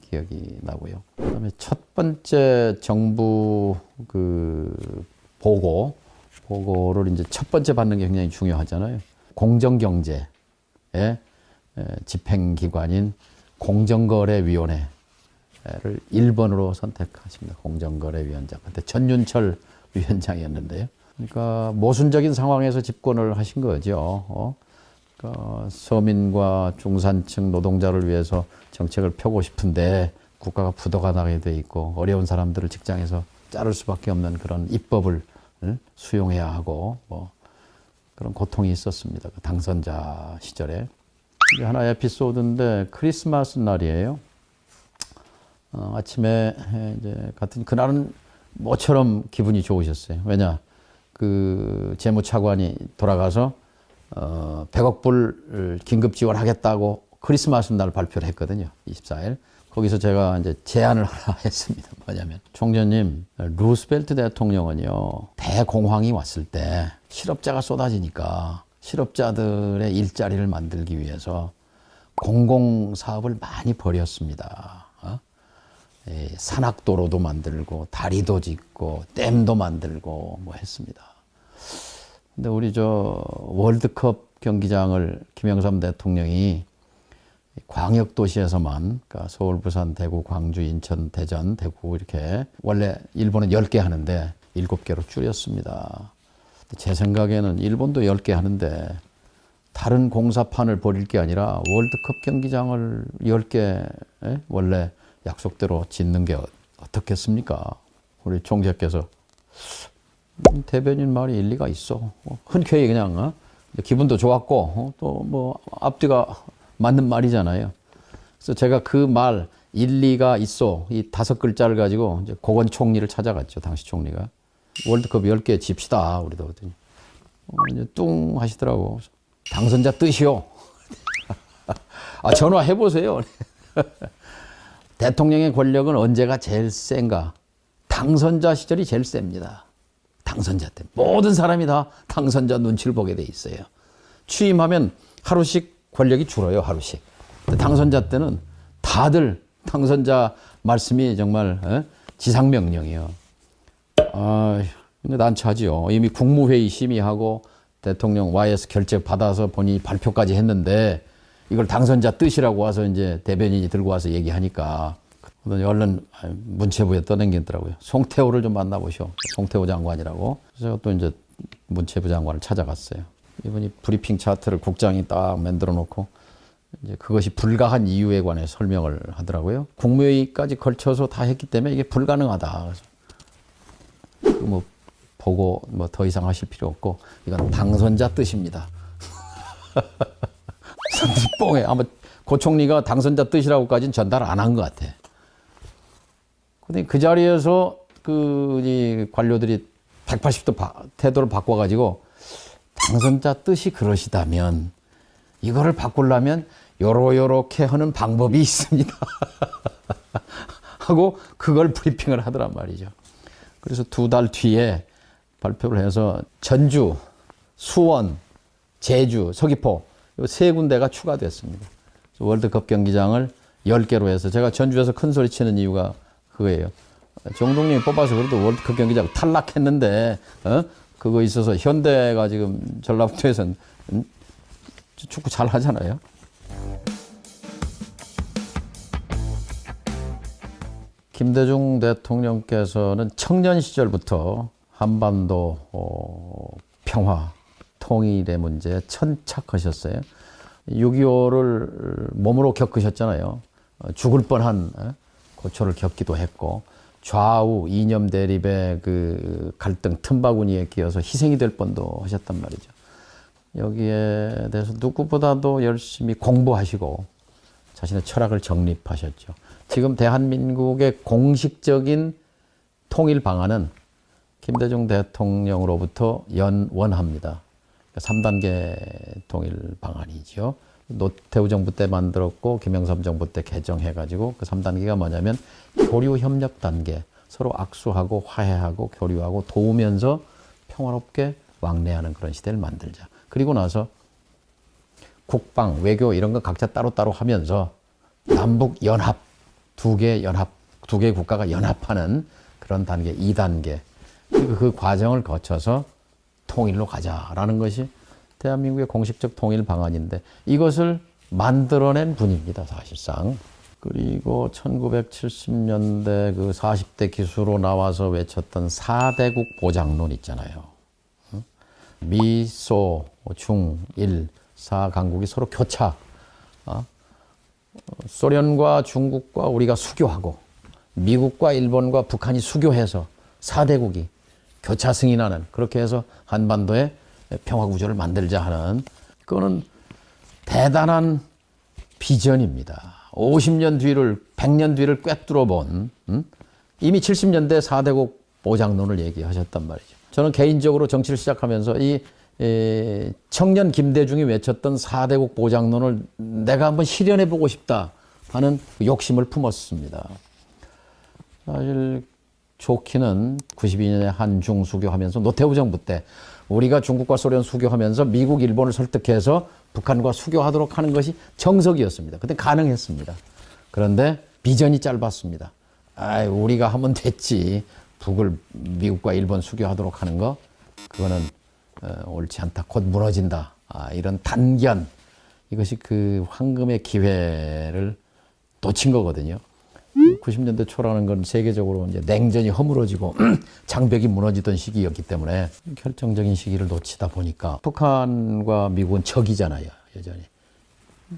기억이 나고요. 그다음에 첫 번째 정부 그 보고를 이제 첫 번째 받는 게 굉장히 중요하잖아요. 공정경제의 집행기관인 공정거래위원회를 1번으로 선택하십니다. 공정거래위원장. 그때 전윤철 위원장이었는데요. 그러니까 모순적인 상황에서 집권을 하신 거죠. 그러니까 서민과 중산층 노동자를 위해서 정책을 펴고 싶은데 국가가 부도가 나게 돼 있고 어려운 사람들을 직장에서 자를 수밖에 없는 그런 입법을 수용해야 하고 뭐 그런 고통이 있었습니다. 그 당선자 시절에. 이게 하나의 에피소드인데 크리스마스 날이에요. 아침에 이제 같은 그날은 모처럼 기분이 좋으셨어요. 왜냐 그 재무차관이 돌아가서 100억 불 긴급 지원하겠다고 크리스마스 날 발표를 했거든요. 24일. 거기서 제가 이제 제안을 하나 했습니다. 뭐냐면 총재님, 루스벨트 대통령은요 대공황이 왔을 때 실업자가 쏟아지니까 실업자들의 일자리를 만들기 위해서 공공사업을 많이 벌였습니다. 산악도로도 만들고 다리도 짓고 댐도 만들고 뭐 했습니다. 근데 우리 월드컵 경기장을 김영삼 대통령이 광역도시에서만, 그러니까 서울, 부산, 대구, 광주, 인천, 대전, 대구 이렇게 원래 일본은 10개 하는데 7개로 줄였습니다. 제 생각에는 일본도 10개 하는데 다른 공사판을 벌일 게 아니라 월드컵 경기장을 10개 원래 약속대로 짓는 게 어떻겠습니까? 우리 총재께서 대변인 말이 일리가 있어. 흔쾌히 그냥 기분도 좋았고 또 뭐 앞뒤가 맞는 말이잖아요. 그래서 제가 그 말 일리가 있어 이 5글자를 가지고 이제 고건 총리를 찾아갔죠. 당시 총리가 월드컵 10개 집시다 우리도 그랬더니 이제 뚱 하시더라고. 당선자 뜻이요. 아 전화해 보세요. 대통령의 권력은 언제가 제일 센가? 당선자 시절이 제일 셉니다. 당선자 때 모든 사람이 다 당선자 눈치를 보게 돼 있어요. 취임하면 하루씩 권력이 줄어요. 하루씩. 근데 당선자 때는 다들 당선자 말씀이 정말 지상명령이요. 아, 근데 난처하지요. 이미 국무회의 심의하고 대통령 YS 결재 받아서 본인이 발표까지 했는데 이걸 당선자 뜻이라고 와서 이제 대변인이 들고 와서 얘기하니까 얼른 문체부에 떠넘기더라고요. 송태호를 좀 만나보시오. 송태호 장관이라고. 그래서 제가 또 이제 문체부 장관을 찾아갔어요. 이분이 브리핑 차트를 국장이 딱 만들어 놓고 이제 그것이 불가한 이유에 관해 설명을 하더라고요. 국무회의까지 걸쳐서 다 했기 때문에 이게 불가능하다. 그래서 뭐 보고 뭐 더 이상 하실 필요 없고 이건 당선자 뜻입니다. 뽕해. 아마 고 총리가 당선자 뜻이라고까지는 전달 안 한 것 같아. 근데 그 자리에서 이 관료들이 180도 태도를 바꿔가지고 당선자 뜻이 그러시다면 이거를 바꾸려면 요렇게 하는 방법이 있습니다. 하고 그걸 브리핑을 하더란 말이죠. 그래서 2달 뒤에 발표를 해서 전주, 수원, 제주, 서귀포 이 3군데가 추가됐습니다. 월드컵 경기장을 10개로 해서 제가 전주에서 큰 소리 치는 이유가 그거예요. 정동영이 뽑아서 그래도 월드컵 경기장 탈락했는데 그거 있어서 현대가 지금 전라북도에서는 축구 잘 하잖아요. 김대중 대통령께서는 청년 시절부터 한반도 평화, 통일의 문제에 천착하셨어요. 6.25를 몸으로 겪으셨잖아요. 죽을 뻔한 고초를 겪기도 했고 좌우 이념 대립의 그 갈등 틈바구니에 끼어서 희생이 될 뻔도 하셨단 말이죠. 여기에 대해서 누구보다도 열심히 공부하시고 자신의 철학을 정립하셨죠. 지금 대한민국의 공식적인 통일 방안은 김대중 대통령으로부터 원합니다. 3단계 통일 방안이죠. 노태우 정부 때 만들었고 김영삼 정부 때 개정해가지고 그 3단계가 뭐냐면 교류 협력 단계, 서로 악수하고 화해하고 교류하고 도우면서 평화롭게 왕래하는 그런 시대를 만들자. 그리고 나서 국방, 외교 이런 거 각자 따로따로 하면서 남북 연합, 두 개 국가가 연합하는 그런 단계, 2단계. 그 과정을 거쳐서 통일로 가자라는 것이 대한민국의 공식적 통일 방안인데 이것을 만들어낸 분입니다, 사실상. 그리고 1970년대 그 40대 기수로 나와서 외쳤던 4대국 보장론 있잖아요. 미, 소, 중, 일, 4강국이 서로 교차. 소련과 중국과 우리가 수교하고 미국과 일본과 북한이 수교해서 4대국이 교차 승인하는 그렇게 해서 한반도에 평화 구조를 만들자 하는 그거는 대단한 비전입니다. 50년 뒤를 100년 뒤를 꿰뚫어 본 이미 70년대 4대국 보장론을 얘기하셨단 말이죠. 저는 개인적으로 정치를 시작하면서 이 청년 김대중이 외쳤던 4대국 보장론을 내가 한번 실현해 보고 싶다 하는 욕심을 품었습니다. 사실 좋기는 92년에 한중 수교하면서 노태우 정부 때 우리가 중국과 소련 수교하면서 미국, 일본을 설득해서 북한과 수교하도록 하는 것이 정석이었습니다. 그때 가능했습니다. 그런데 비전이 짧았습니다. 우리가 하면 됐지. 북을 미국과 일본 수교하도록 하는 거 그거는 옳지 않다. 곧 무너진다. 이런 단견. 이것이 그 황금의 기회를 놓친 거거든요. 90년대 초라는 건 세계적으로 이제 냉전이 허물어지고 장벽이 무너지던 시기였기 때문에 결정적인 시기를 놓치다 보니까 북한과 미국은 적이잖아요, 여전히.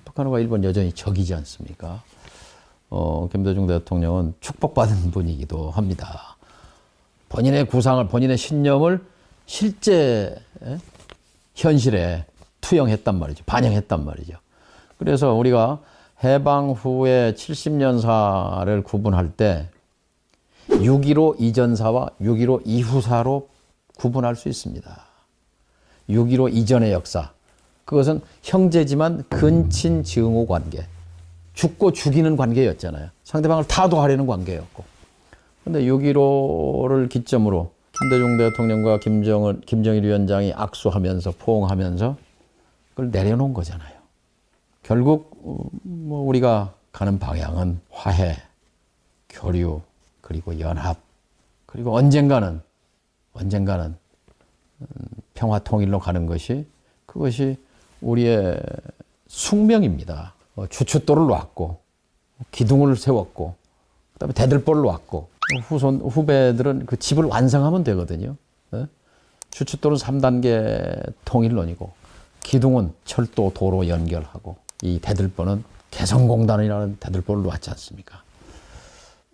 북한과 일본 여전히 적이지 않습니까? 김대중 대통령은 축복받은 분이기도 합니다. 본인의 구상을, 본인의 신념을 실제 현실에 투영했단 말이죠. 반영했단 말이죠. 그래서 우리가 해방 후에 70년사를 구분할 때 6.15 이전사와 6.15 이후사로 구분할 수 있습니다. 6.15 이전의 역사. 그것은 형제지만 근친 증오 관계. 죽고 죽이는 관계였잖아요. 상대방을 타도하려는 관계였고. 근데 6.15를 기점으로 김대중 대통령과 김정일 위원장이 악수하면서 포옹하면서 그걸 내려놓은 거잖아요. 결국 뭐 우리가 가는 방향은 화해, 교류, 그리고 연합, 그리고 언젠가는 평화 통일로 가는 것이 그것이 우리의 숙명입니다. 주춧돌을 놨고 기둥을 세웠고 그다음에 대들보를 놨고 후배들은 그 집을 완성하면 되거든요. 주춧돌은 3단계 통일론이고 기둥은 철도, 도로 연결하고 이 대들보는 개성공단이라는 대들보를 놨지 않습니까?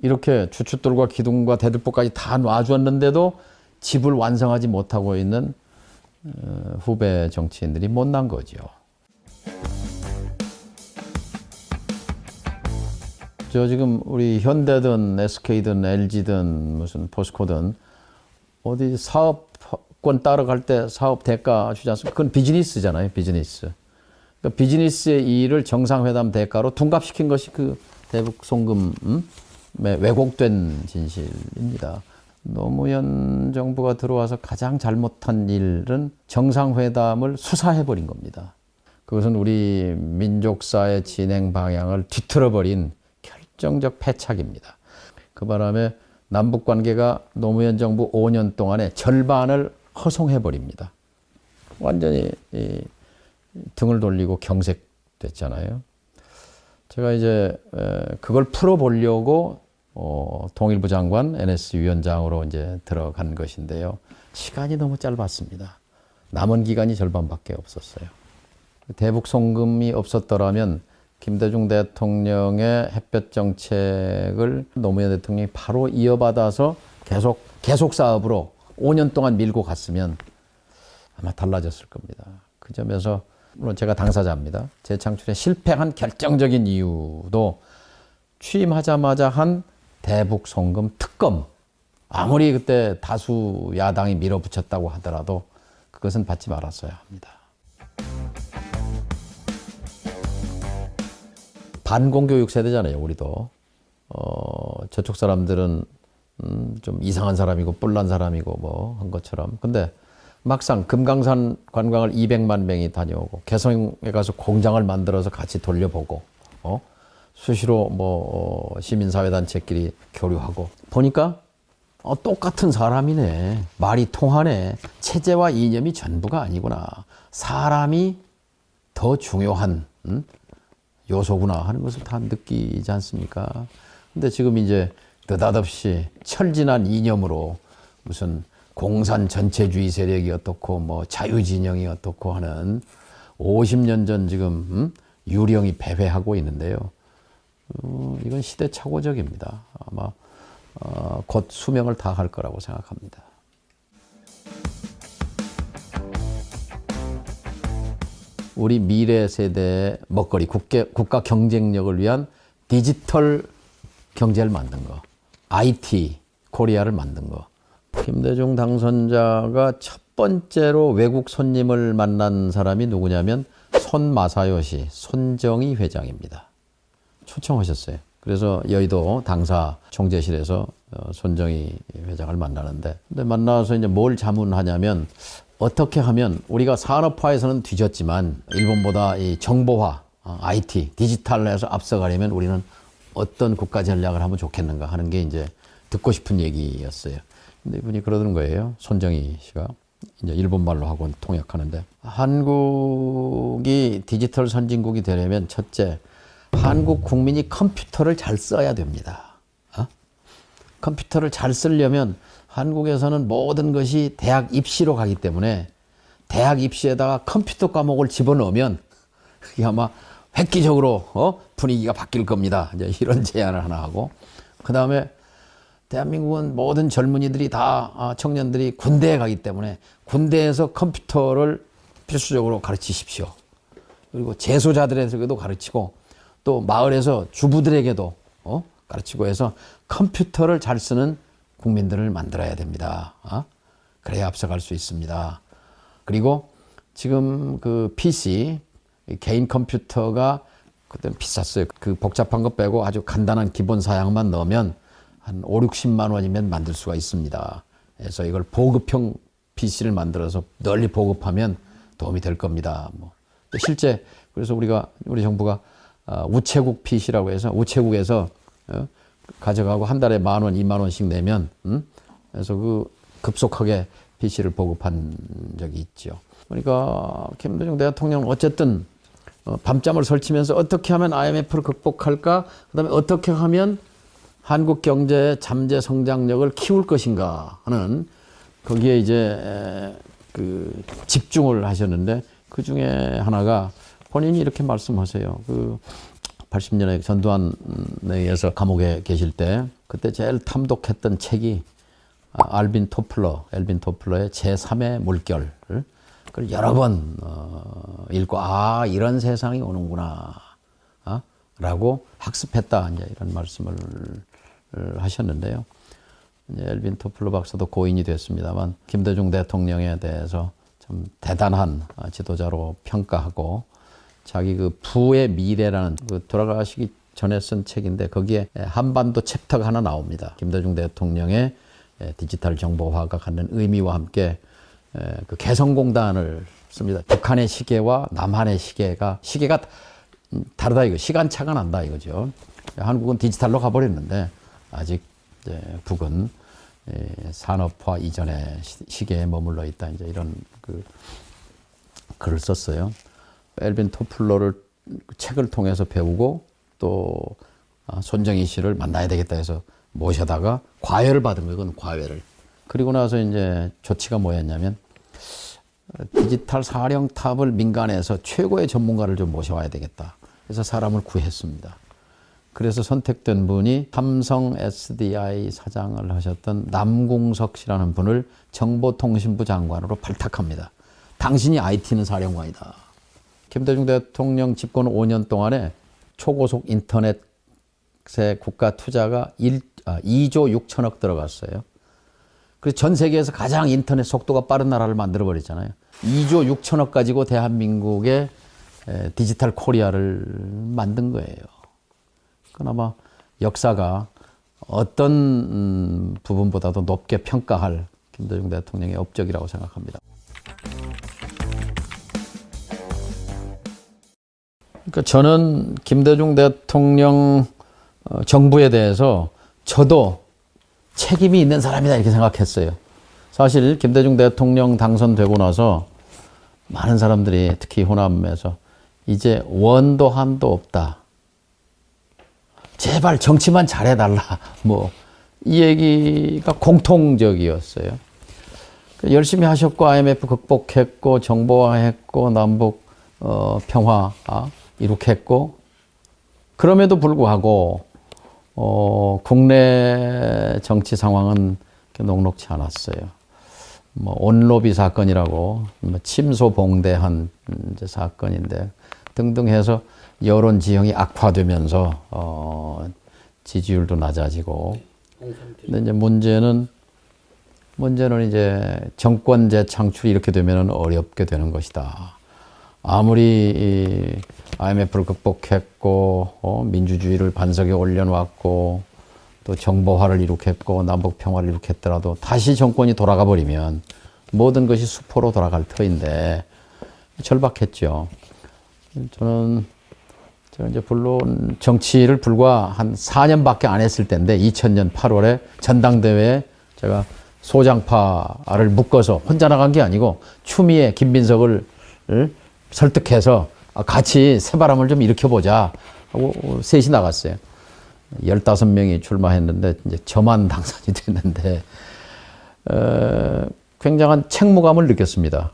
이렇게 주춧돌과 기둥과 대들보까지 다 놔주었는데도 집을 완성하지 못하고 있는 후배 정치인들이 못난 거죠. 저 지금 우리 현대든 SK든 LG든 무슨 포스코든 어디 사업권 따라갈 때 사업 대가 주지 않습니까? 그건 비즈니스잖아요, 비즈니스. 그러니까 비즈니스의 이익을 정상회담 대가로 둔갑시킨 것이 그 대북 송금에 왜곡된 진실입니다. 노무현 정부가 들어와서 가장 잘못한 일은 정상회담을 수사해버린 겁니다. 그것은 우리 민족사의 진행 방향을 뒤틀어버린 결정적 패착입니다. 그 바람에 남북관계가 노무현 정부 5년 동안에 절반을 허송해버립니다. 완전히 등을 돌리고 경색됐잖아요. 제가 이제 그걸 풀어보려고 통일부 장관, NS 위원장으로 이제 들어간 것인데요. 시간이 너무 짧았습니다. 남은 기간이 절반밖에 없었어요. 대북 송금이 없었더라면 김대중 대통령의 햇볕 정책을 노무현 대통령이 바로 이어받아서 계속 사업으로 5년 동안 밀고 갔으면 아마 달라졌을 겁니다. 그 점에서 물론 제가 당사자입니다. 재창출에 실패한 결정적인 이유도 취임하자마자 한 대북 송금 특검, 아무리 그때 다수 야당이 밀어붙였다고 하더라도 그것은 받지 말았어야 합니다. 반공교육 세대잖아요, 우리도. 저쪽 사람들은 좀 이상한 사람이고 뿔난 사람이고 뭐 한 것처럼. 근데 막상 금강산 관광을 200만 명이 다녀오고 개성에 가서 공장을 만들어서 같이 돌려보고 수시로 뭐 시민사회단체끼리 교류하고 보니까 똑같은 사람이네. 말이 통하네. 체제와 이념이 전부가 아니구나. 사람이 더 중요한 요소구나 하는 것을 다 느끼지 않습니까? 근데 지금 이제 느닷없이 철진한 이념으로 무슨 공산 전체주의 세력이 어떻고 뭐 자유진영이 어떻고 하는 50년 전 지금 유령이 배회하고 있는데요. 이건 시대착오적입니다. 아마 곧 수명을 다할 거라고 생각합니다. 우리 미래 세대의 먹거리, 국가 경쟁력을 위한 디지털 경제를 만든 거, IT 코리아를 만든 거. 김대중 당선자가 첫 번째로 외국 손님을 만난 사람이 누구냐면 손마사요시, 손정희 회장입니다. 초청하셨어요. 그래서 여의도 당사 총재실에서 손정희 회장을 만나는데, 근데 만나서 이제 뭘 자문하냐면 어떻게 하면 우리가 산업화에서는 뒤졌지만 일본보다 이 정보화, IT, 디지털에서 앞서가려면 우리는 어떤 국가 전략을 하면 좋겠는가 하는 게 이제 듣고 싶은 얘기였어요. 근데 이분이 그러는 거예요. 손정희 씨가 이제 일본말로 하고 통역하는데, 한국이 디지털 선진국이 되려면 첫째, 한국 국민이 컴퓨터를 잘 써야 됩니다. 컴퓨터를 잘 쓰려면 한국에서는 모든 것이 대학 입시로 가기 때문에 대학 입시에다가 컴퓨터 과목을 집어넣으면 그게 아마 획기적으로 분위기가 바뀔 겁니다. 이제 이런 제안을 하나 하고, 그 다음에 대한민국은 모든 젊은이들이 다 청년들이 군대에 가기 때문에 군대에서 컴퓨터를 필수적으로 가르치십시오. 그리고 재소자들에게도 가르치고 또 마을에서 주부들에게도 가르치고 해서 컴퓨터를 잘 쓰는 국민들을 만들어야 됩니다. 그래야 앞서갈 수 있습니다. 그리고 지금 그 PC, 개인 컴퓨터가 그때 비쌌어요. 그 복잡한 거 빼고 아주 간단한 기본 사양만 넣으면 한 5, 60만 원이면 만들 수가 있습니다. 그래서 이걸 보급형 PC를 만들어서 널리 보급하면 도움이 될 겁니다. 실제 그래서 우리 정부가 우체국 PC라고 해서 우체국에서 가져가고 한 달에 10,000원, 20,000원씩 내면 그래서 그 급속하게 PC를 보급한 적이 있죠. 그러니까 김대중 대통령은 어쨌든 밤잠을 설치면서 어떻게 하면 IMF를 극복할까? 그다음에 어떻게 하면 한국 경제의 잠재 성장력을 키울 것인가 하는 거기에 이제 그 집중을 하셨는데 그 중에 하나가 본인이 이렇게 말씀하세요. 그 80년에 전두환에 의해서 감옥에 계실 때 그때 제일 탐독했던 책이 엘빈 토플러의 제3의 물결. 그걸 여러 번 읽고 이런 세상이 오는구나 라고 학습했다 이제 이런 말씀을 하셨는데요. 이제 엘빈 토플러 박사도 고인이 됐습니다만 김대중 대통령에 대해서 참 대단한 지도자로 평가하고 자기 그 부의 미래라는 그 돌아가시기 전에 쓴 책인데 거기에 한반도 챕터가 하나 나옵니다. 김대중 대통령의 디지털 정보화가 갖는 의미와 함께 그 개성공단을 씁니다. 북한의 시계와 남한의 시계가 다르다 이거 시간차가 난다 이거죠. 한국은 디지털로 가버렸는데 아직 이제 북은 산업화 이전의 시계에 머물러 있다 이제 이런 그 글을 썼어요. 엘빈 토플러를 책을 통해서 배우고 또 손정희 씨를 만나야 되겠다 해서 모셔다가 과외를 받은 거예요. 그건 과외를. 그리고 나서 이제 조치가 뭐였냐면 디지털 사령탑을 민간에서 최고의 전문가를 좀 모셔와야 되겠다. 그래서 사람을 구했습니다. 그래서 선택된 분이 삼성 SDI 사장을 하셨던 남궁석 씨라는 분을 정보통신부 장관으로 발탁합니다. 당신이 IT는 사령관이다. 김대중 대통령 집권 5년 동안에 초고속 인터넷에 국가 투자가 2조 6천억 들어갔어요. 그래서 전 세계에서 가장 인터넷 속도가 빠른 나라를 만들어버렸잖아요. 2조 6천억 가지고 대한민국의 디지털 코리아를 만든 거예요. 그나마 역사가 어떤 부분보다도 높게 평가할 김대중 대통령의 업적이라고 생각합니다. 그러니까 저는 김대중 대통령 정부에 대해서 저도 책임이 있는 사람이다 이렇게 생각했어요. 사실 김대중 대통령 당선되고 나서 많은 사람들이 특히 호남에서 이제 원도 한도 없다. 제발 정치만 잘해달라. 이 얘기가 공통적이었어요. 열심히 하셨고 IMF 극복했고 정보화했고 남북 평화 이룩했고 그럼에도 불구하고 국내 정치 상황은 녹록치 않았어요. 온로비 사건이라고 침소봉대한 사건인데 등등 해서 여론 지형이 악화되면서 지지율도 낮아지고 근데 이제 문제는 이제 정권 재창출이 이렇게 되면 어렵게 되는 것이다. 아무리 IMF를 극복했고 민주주의를 반석에 올려놓았고 또 정보화를 이룩했고 남북 평화를 이룩했더라도 다시 정권이 돌아가 버리면 모든 것이 수포로 돌아갈 터인데 절박했죠. 제가 이제 물론 정치를 불과 한 4년밖에 안 했을 때인데 2000년 8월에 전당대회에 제가 소장파를 묶어서 혼자 나간 게 아니고 추미애, 김민석을 설득해서 같이 새바람을 좀 일으켜보자 하고 셋이 나갔어요. 15명이 출마했는데 이제 저만 당선이 됐는데 굉장한 책무감을 느꼈습니다.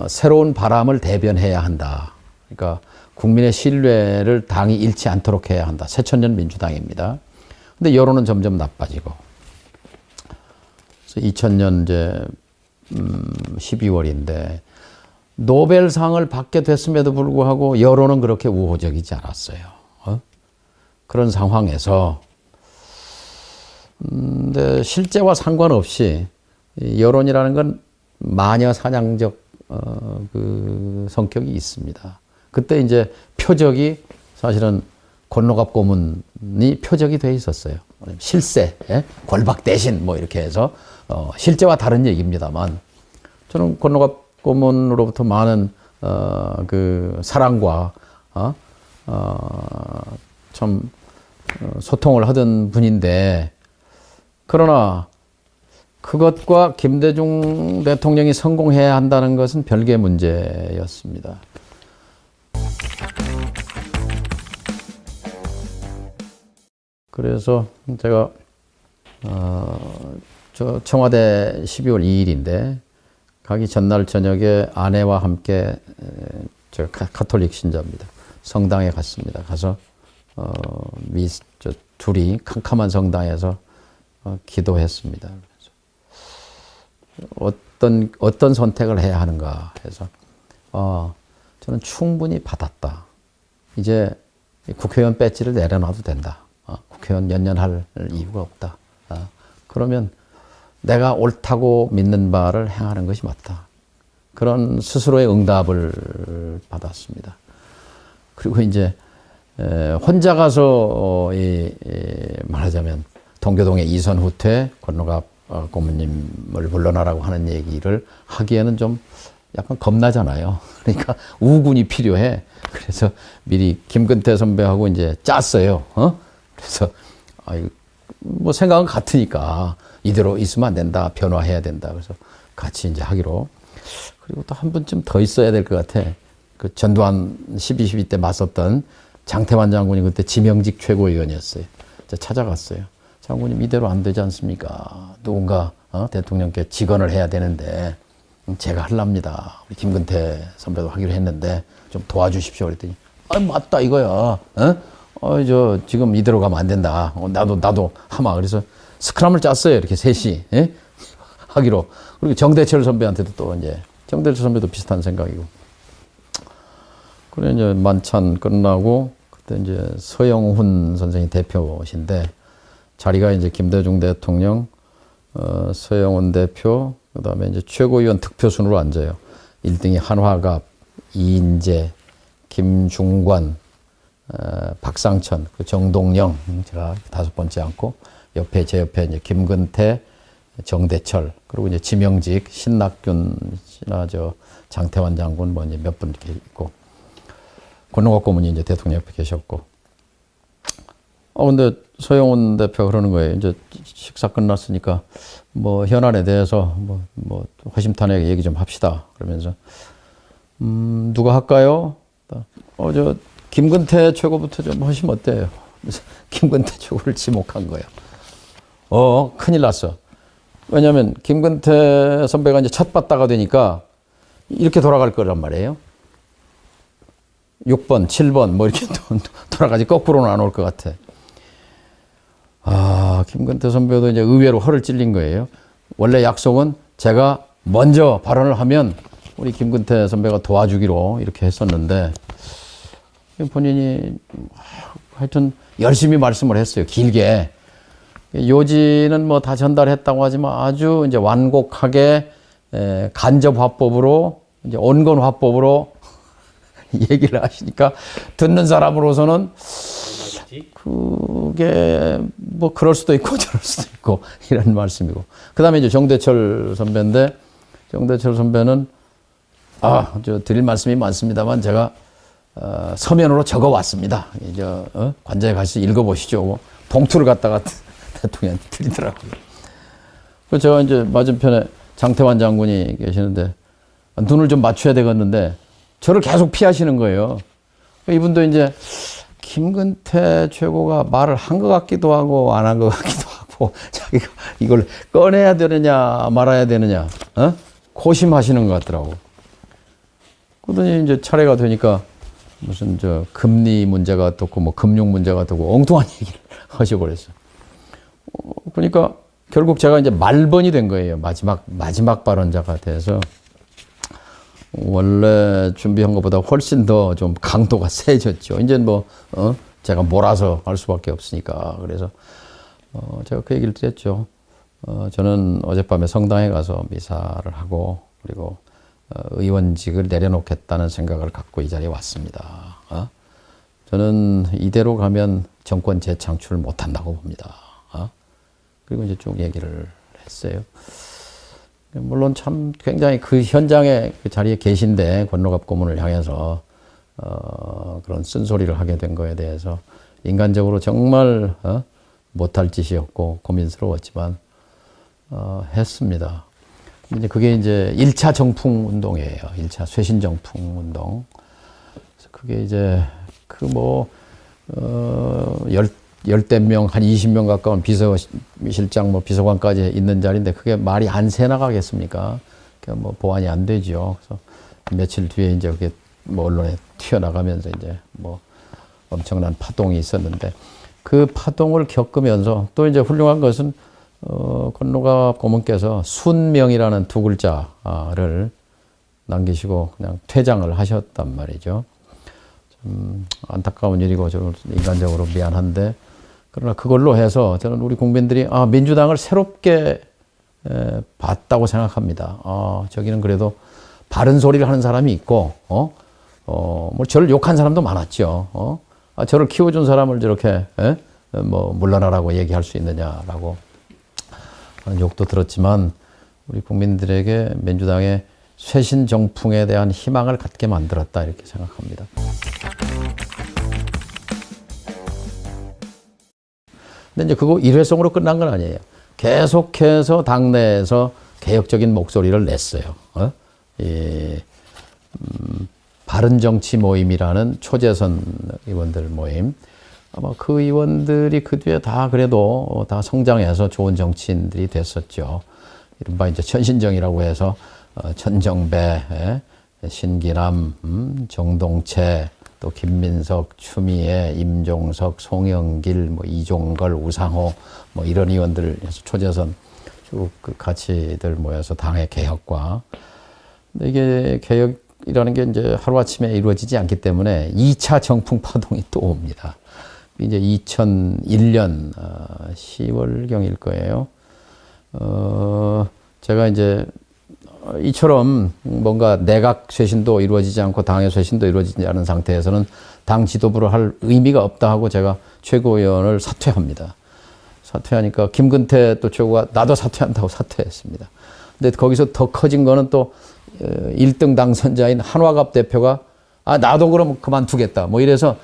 새로운 바람을 대변해야 한다. 그러니까 국민의 신뢰를 당이 잃지 않도록 해야 한다. 새천년 민주당입니다. 근데 여론은 점점 나빠지고. 그래서 2000년 이제 12월인데 노벨상을 받게 됐음에도 불구하고 여론은 그렇게 우호적이지 않았어요. 그런 상황에서 근데 실제와 상관없이 여론이라는 건 마녀 사냥적 그 성격이 있습니다. 그때 이제 표적이 사실은 권노갑 고문이 표적이 돼 있었어요. 실세, 권박 대신 뭐 이렇게 해서 실제와 다른 얘기입니다만 저는 권노갑 고문으로부터 많은 그 사랑과 참 소통을 하던 분인데 그러나 그것과 김대중 대통령이 성공해야 한다는 것은 별개의 문제였습니다. 그래서 제가 저 청와대 12월 2일인데 가기 전날 저녁에 아내와 함께 제가 가톨릭 신자입니다. 성당에 갔습니다. 가서 둘이 캄캄한 성당에서 기도했습니다. 어떤 선택을 해야 하는가 해서 저는 충분히 받았다. 이제 국회의원 배지를 내려놔도 된다. 국회의원 연연할 이유가 없다. 그러면 내가 옳다고 믿는 바를 행하는 것이 맞다. 그런 스스로의 응답을 받았습니다. 그리고 이제 혼자 가서 말하자면 동교동의 이선후퇴 권노갑 고모님을 물러나라고 하는 얘기를 하기에는 좀 약간 겁나잖아요. 그러니까 우군이 필요해. 그래서 미리 김근태 선배하고 이제 짰어요. 그래서 뭐 생각은 같으니까 이대로 있으면 안 된다. 변화해야 된다. 그래서 같이 이제 하기로. 그리고 또 한 분쯤 더 있어야 될 것 같아. 그 전두환 12.12 때 맞섰던 장태환 장군이 그때 지명직 최고위원이었어요. 찾아갔어요. 장군님 이대로 안 되지 않습니까? 누군가 대통령께 직언을 해야 되는데 제가 하랍니다. 우리 김근태 선배도 하기로 했는데 좀 도와주십시오. 그랬더니 맞다 이거야. 지금 이대로 가면 안 된다. 나도 하마. 그래서 스크럼을 짰어요. 이렇게 셋이 하기로. 그리고 정대철 선배한테도 또 이제 정대철 선배도 비슷한 생각이고. 그래 이제 만찬 끝나고 그때 이제 서영훈 선생이 대표신데 자리가 이제 김대중 대통령, 서영훈 대표, 그다음에 이제 최고위원 득표순으로 앉아요. 1등이 한화갑, 이인재, 김중관, 박상천, 정동영, 제가 5번째 앉고 제 옆에 이제 김근태, 정대철, 그리고 이제 지명직, 신낙균 씨나 장태환 장군 뭐 이제 몇 분 이렇게 있고 권노갑 고문이 이제 대통령 옆에 계셨고. 근데 서영훈 대표가 그러는 거예요. 이제 식사 끝났으니까 뭐 현안에 대해서 뭐 허심탄회하게 얘기 좀 합시다. 그러면서 누가 할까요? 김근태 최고부터 좀 하시면 어때요? 그래서 김근태 최고를 지목한 거예요. 큰일 났어. 왜냐하면 김근태 선배가 이제 첫 받다가 되니까 이렇게 돌아갈 거란 말이에요. 6번, 7번 뭐 이렇게 돌아가지 거꾸로는 안 올 것 같아. 김근태 선배도 이제 의외로 허를 찔린 거예요. 원래 약속은 제가 먼저 발언을 하면 우리 김근태 선배가 도와주기로 이렇게 했었는데 본인이 하여튼 열심히 말씀을 했어요. 길게. 요지는 뭐 다 전달했다고 하지만 아주 이제 완곡하게 간접 화법으로 이제 온건 화법으로 얘기를 하시니까 듣는 사람으로서는 그게 뭐 그럴 수도 있고 저럴 수도 있고 이런 말씀이고. 그다음에 이제 정대철 선배인데 정대철 선배는 드릴 말씀이 많습니다만 제가 서면으로 적어 왔습니다. 이제 관저에 가서 읽어보시죠. 봉투를 갖다가 대통령한테 드리더라고요. 그래서 제가 이제 맞은편에 장태환 장군이 계시는데 눈을 좀 맞춰야 되겠는데 저를 계속 피하시는 거예요. 이분도 이제 김근태 최고가 말을 한 것 같기도 하고 안 한 것 같기도 하고 자기가 이걸 꺼내야 되느냐 말아야 되느냐 고심하시는 것 같더라고. 그러더니 이제 차례가 되니까 무슨 금리 문제가 어떻고 뭐 금융 문제가 어떻고 엉뚱한 얘기를 하셔버렸어. 그러니까 결국 제가 이제 말번이 된 거예요. 마지막 발언자가 돼서 원래 준비한 것보다 훨씬 더 좀 강도가 세졌죠. 이제 뭐 제가 몰아서 할 수밖에 없으니까. 그래서 제가 그 얘기를 드렸죠. 저는 어젯밤에 성당에 가서 미사를 하고 그리고 의원직을 내려놓겠다는 생각을 갖고 이 자리에 왔습니다. 저는 이대로 가면 정권 재창출 못한다고 봅니다. 그리고 이제 쭉 얘기를 했어요. 물론 참 굉장히 그 현장에 그 자리에 계신데 권노갑 고문을 향해서 그런 쓴소리를 하게 된 거에 대해서 인간적으로 정말 못할 짓이었고 고민스러웠지만 했습니다. 이제 그게 이제 1차 정풍 운동이에요. 1차 쇄신 정풍 운동. 그래서 그게 이제 그 뭐 열대 명, 한 20명 가까운 비서실장, 뭐 비서관까지 있는 자리인데 그게 말이 안 새 나가겠습니까? 그러니까 뭐 보완이 안 되죠. 그래서 며칠 뒤에 이제 그게 뭐 언론에 튀어나가면서 이제 뭐 엄청난 파동이 있었는데 그 파동을 겪으면서 또 이제 훌륭한 것은 권노갑 고문께서 순명이라는 두 글자를 남기시고 그냥 퇴장을 하셨단 말이죠. 좀 안타까운 일이고 좀 인간적으로 미안한데 그러나 그걸로 해서 저는 우리 국민들이 민주당을 새롭게 봤다고 생각합니다. 저기는 그래도 바른 소리를 하는 사람이 있고 뭐 저를 욕한 사람도 많았죠. 저를 키워준 사람을 저렇게 뭐 물러나라고 얘기할 수 있느냐라고 하는 욕도 들었지만 우리 국민들에게 민주당의 쇄신 정풍에 대한 희망을 갖게 만들었다 이렇게 생각합니다. 근데 이제 그거 일회성으로 끝난 건 아니에요. 계속해서 당내에서 개혁적인 목소리를 냈어요. 바른정치 모임이라는 초재선 의원들 모임. 아마 그 의원들이 그 뒤에 다 그래도 다 성장해서 좋은 정치인들이 됐었죠. 이른바 이제 천신정이라고 해서 천정배, 신기남, 정동채, 또 김민석, 추미애, 임종석, 송영길, 뭐 이종걸, 우상호, 뭐 이런 의원들 초재선 쭉 그 같이들 모여서 당의 개혁과. 근데 이게 개혁이라는 게 이제 하루아침에 이루어지지 않기 때문에 2차 정풍 파동이 또 옵니다. 이제 2001년 10월경일 거예요. 제가 이제 이처럼 뭔가 내각 쇄신도 이루어지지 않고 당의 쇄신도 이루어지지 않은 상태에서는 당 지도부를 할 의미가 없다 하고 제가 최고위원을 사퇴합니다. 사퇴하니까 김근태 또 최고가 나도 사퇴한다고 사퇴했습니다. 근데 거기서 더 커진 거는 또 1등 당선자인 한화갑 대표가 나도 그럼 그만두겠다 뭐 이래서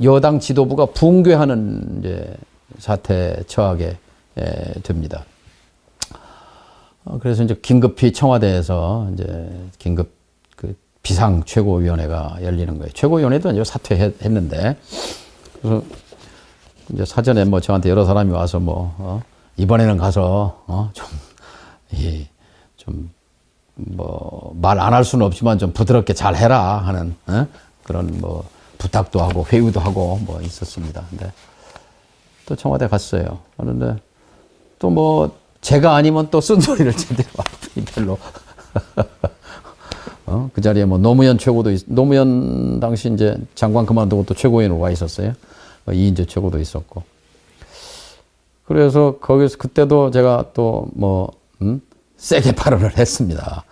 여당 지도부가 붕괴하는 이제 사태에 처하게 됩니다. 그래서 이제 긴급히 청와대에서 이제 긴급 그 비상 최고위원회가 열리는 거예요. 최고위원회도 이제 사퇴했는데 그래서 이제 사전에 뭐 저한테 여러 사람이 와서 뭐 이번에는 가서 좀 뭐 말 안 할 수는 없지만 좀 부드럽게 잘 해라 하는 그런 뭐 부탁도 하고 회유도 하고 뭐 있었습니다. 근데 또 청와대 갔어요. 그런데 또 뭐 제가 아니면 또 쓴소리를 제대로 별로 그 자리에 뭐 노무현 최고도 노무현 당시 이제 장관 그만두고 또 최고위원으로 와 있었어요. 이인재 최고도 있었고. 그래서 거기서 그때도 제가 또 뭐 세게 발언을 했습니다.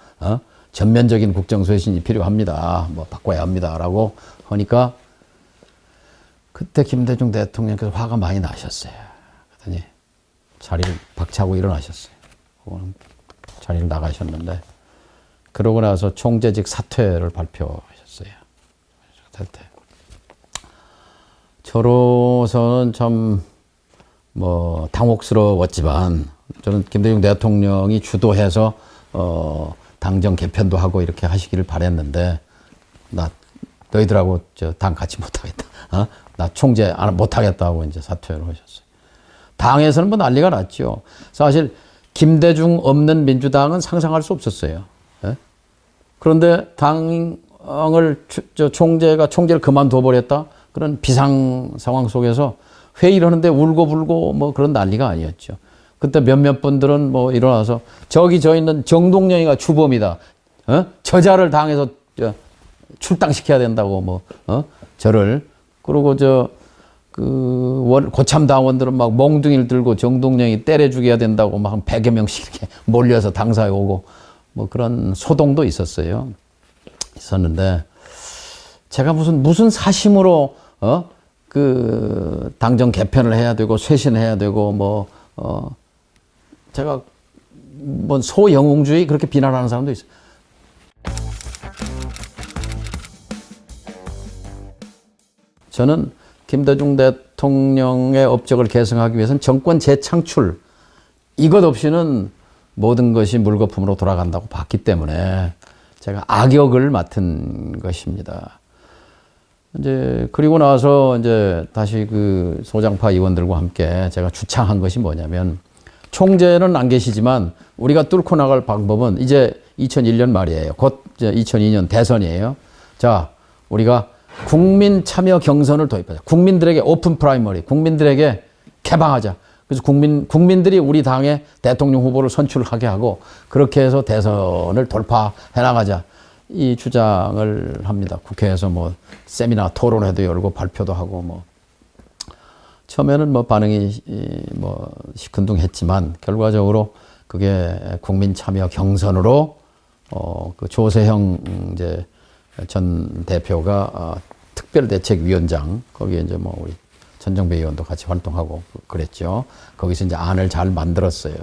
전면적인 국정 쇄신이 필요합니다. 뭐 바꿔야 합니다라고 하니까 그때 김대중 대통령께서 화가 많이 나셨어요. 그랬더니 자리를 박차고 일어나셨어요. 자리를 나가셨는데 그러고 나서 총재직 사퇴를 발표하셨어요. 사퇴. 저로서는 참 뭐 당혹스러웠지만 저는 김대중 대통령이 주도해서 당정 개편도 하고 이렇게 하시기를 바랬는데 너희들하고 저 당 같이 못하겠다. 나 총재 못하겠다 하고 이제 사퇴를 하셨어요. 당에서는 뭐 난리가 났죠. 사실 김대중 없는 민주당은 상상할 수 없었어요. 예? 그런데 당을 총재를 그만둬 버렸다. 그런 비상 상황 속에서 회의를 하는데 울고불고 뭐 그런 난리가 아니었죠. 그때 몇몇 분들은 뭐 일어나서 저기 저 있는 정동영이가 주범이다. 저자를 당해서 출당시켜야 된다고 저를. 그리고 고참 당원들은 막 몽둥이를 들고 정동영이 때려 죽여야 된다고 막 한 100여 명씩 이렇게 몰려서 당사에 오고 뭐 그런 소동도 있었는데 제가 무슨 사심으로 그 당정 개편을 해야 되고 쇄신해야 되고 제가 소영웅주의 그렇게 비난하는 사람도 있어요. 저는 김대중 대통령의 업적을 계승하기 위해서는 정권 재창출 이것 없이는 모든 것이 물거품으로 돌아간다고 봤기 때문에 제가 악역을 맡은 것입니다. 이제 그리고 나서 이제 다시 그 소장파 의원들과 함께 제가 주창한 것이 뭐냐면 총재는 안 계시지만 우리가 뚫고 나갈 방법은 이제 2001년 말이에요. 곧 이제 2002년 대선이에요. 자, 우리가 국민 참여 경선을 도입하자. 국민들에게 오픈 프라이머리, 국민들에게 개방하자. 그래서 국민들이 우리 당의 대통령 후보를 선출하게 하고 그렇게 해서 대선을 돌파해 나가자. 이 주장을 합니다. 국회에서 세미나 토론회도 열고 발표도 하고 처음에는 반응이 시큰둥했지만 결과적으로 그게 국민 참여 경선으로 그 조세형 이제 전 대표가 특별대책위원장 거기에 이제 우리 전정배 의원도 같이 활동하고 그랬죠. 거기서 이제 안을 잘 만들었어요.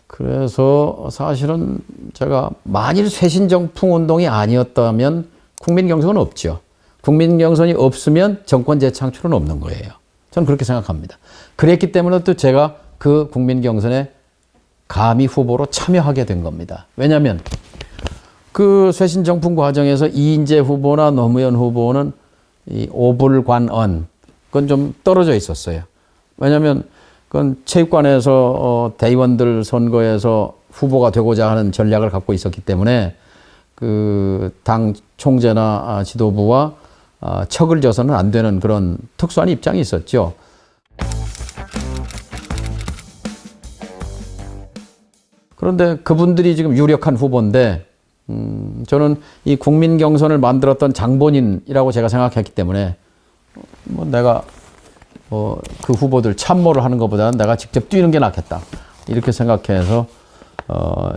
그래서 사실은 제가 만일 쇄신정풍 운동이 아니었다면 국민 경선은 없죠. 국민 경선이 없으면 정권 재창출은 없는 거예요. 저는 그렇게 생각합니다. 그랬기 때문에 또 제가 그 국민 경선에 감히 후보로 참여하게 된 겁니다. 왜냐하면 그 쇄신정풍 과정에서 이인재 후보나 노무현 후보는 이 오불관언 그건 좀 떨어져 있었어요. 왜냐하면 그건 체육관에서 대의원들 선거에서 후보가 되고자 하는 전략을 갖고 있었기 때문에 그 당 총재나 지도부와 척을 져서는 안 되는 그런 특수한 입장이 있었죠. 그런데 그분들이 지금 유력한 후보인데 저는 이 국민 경선을 만들었던 장본인이라고 제가 생각했기 때문에 내가 그 후보들 참모를 하는 것보다는 내가 직접 뛰는 게 낫겠다 이렇게 생각해서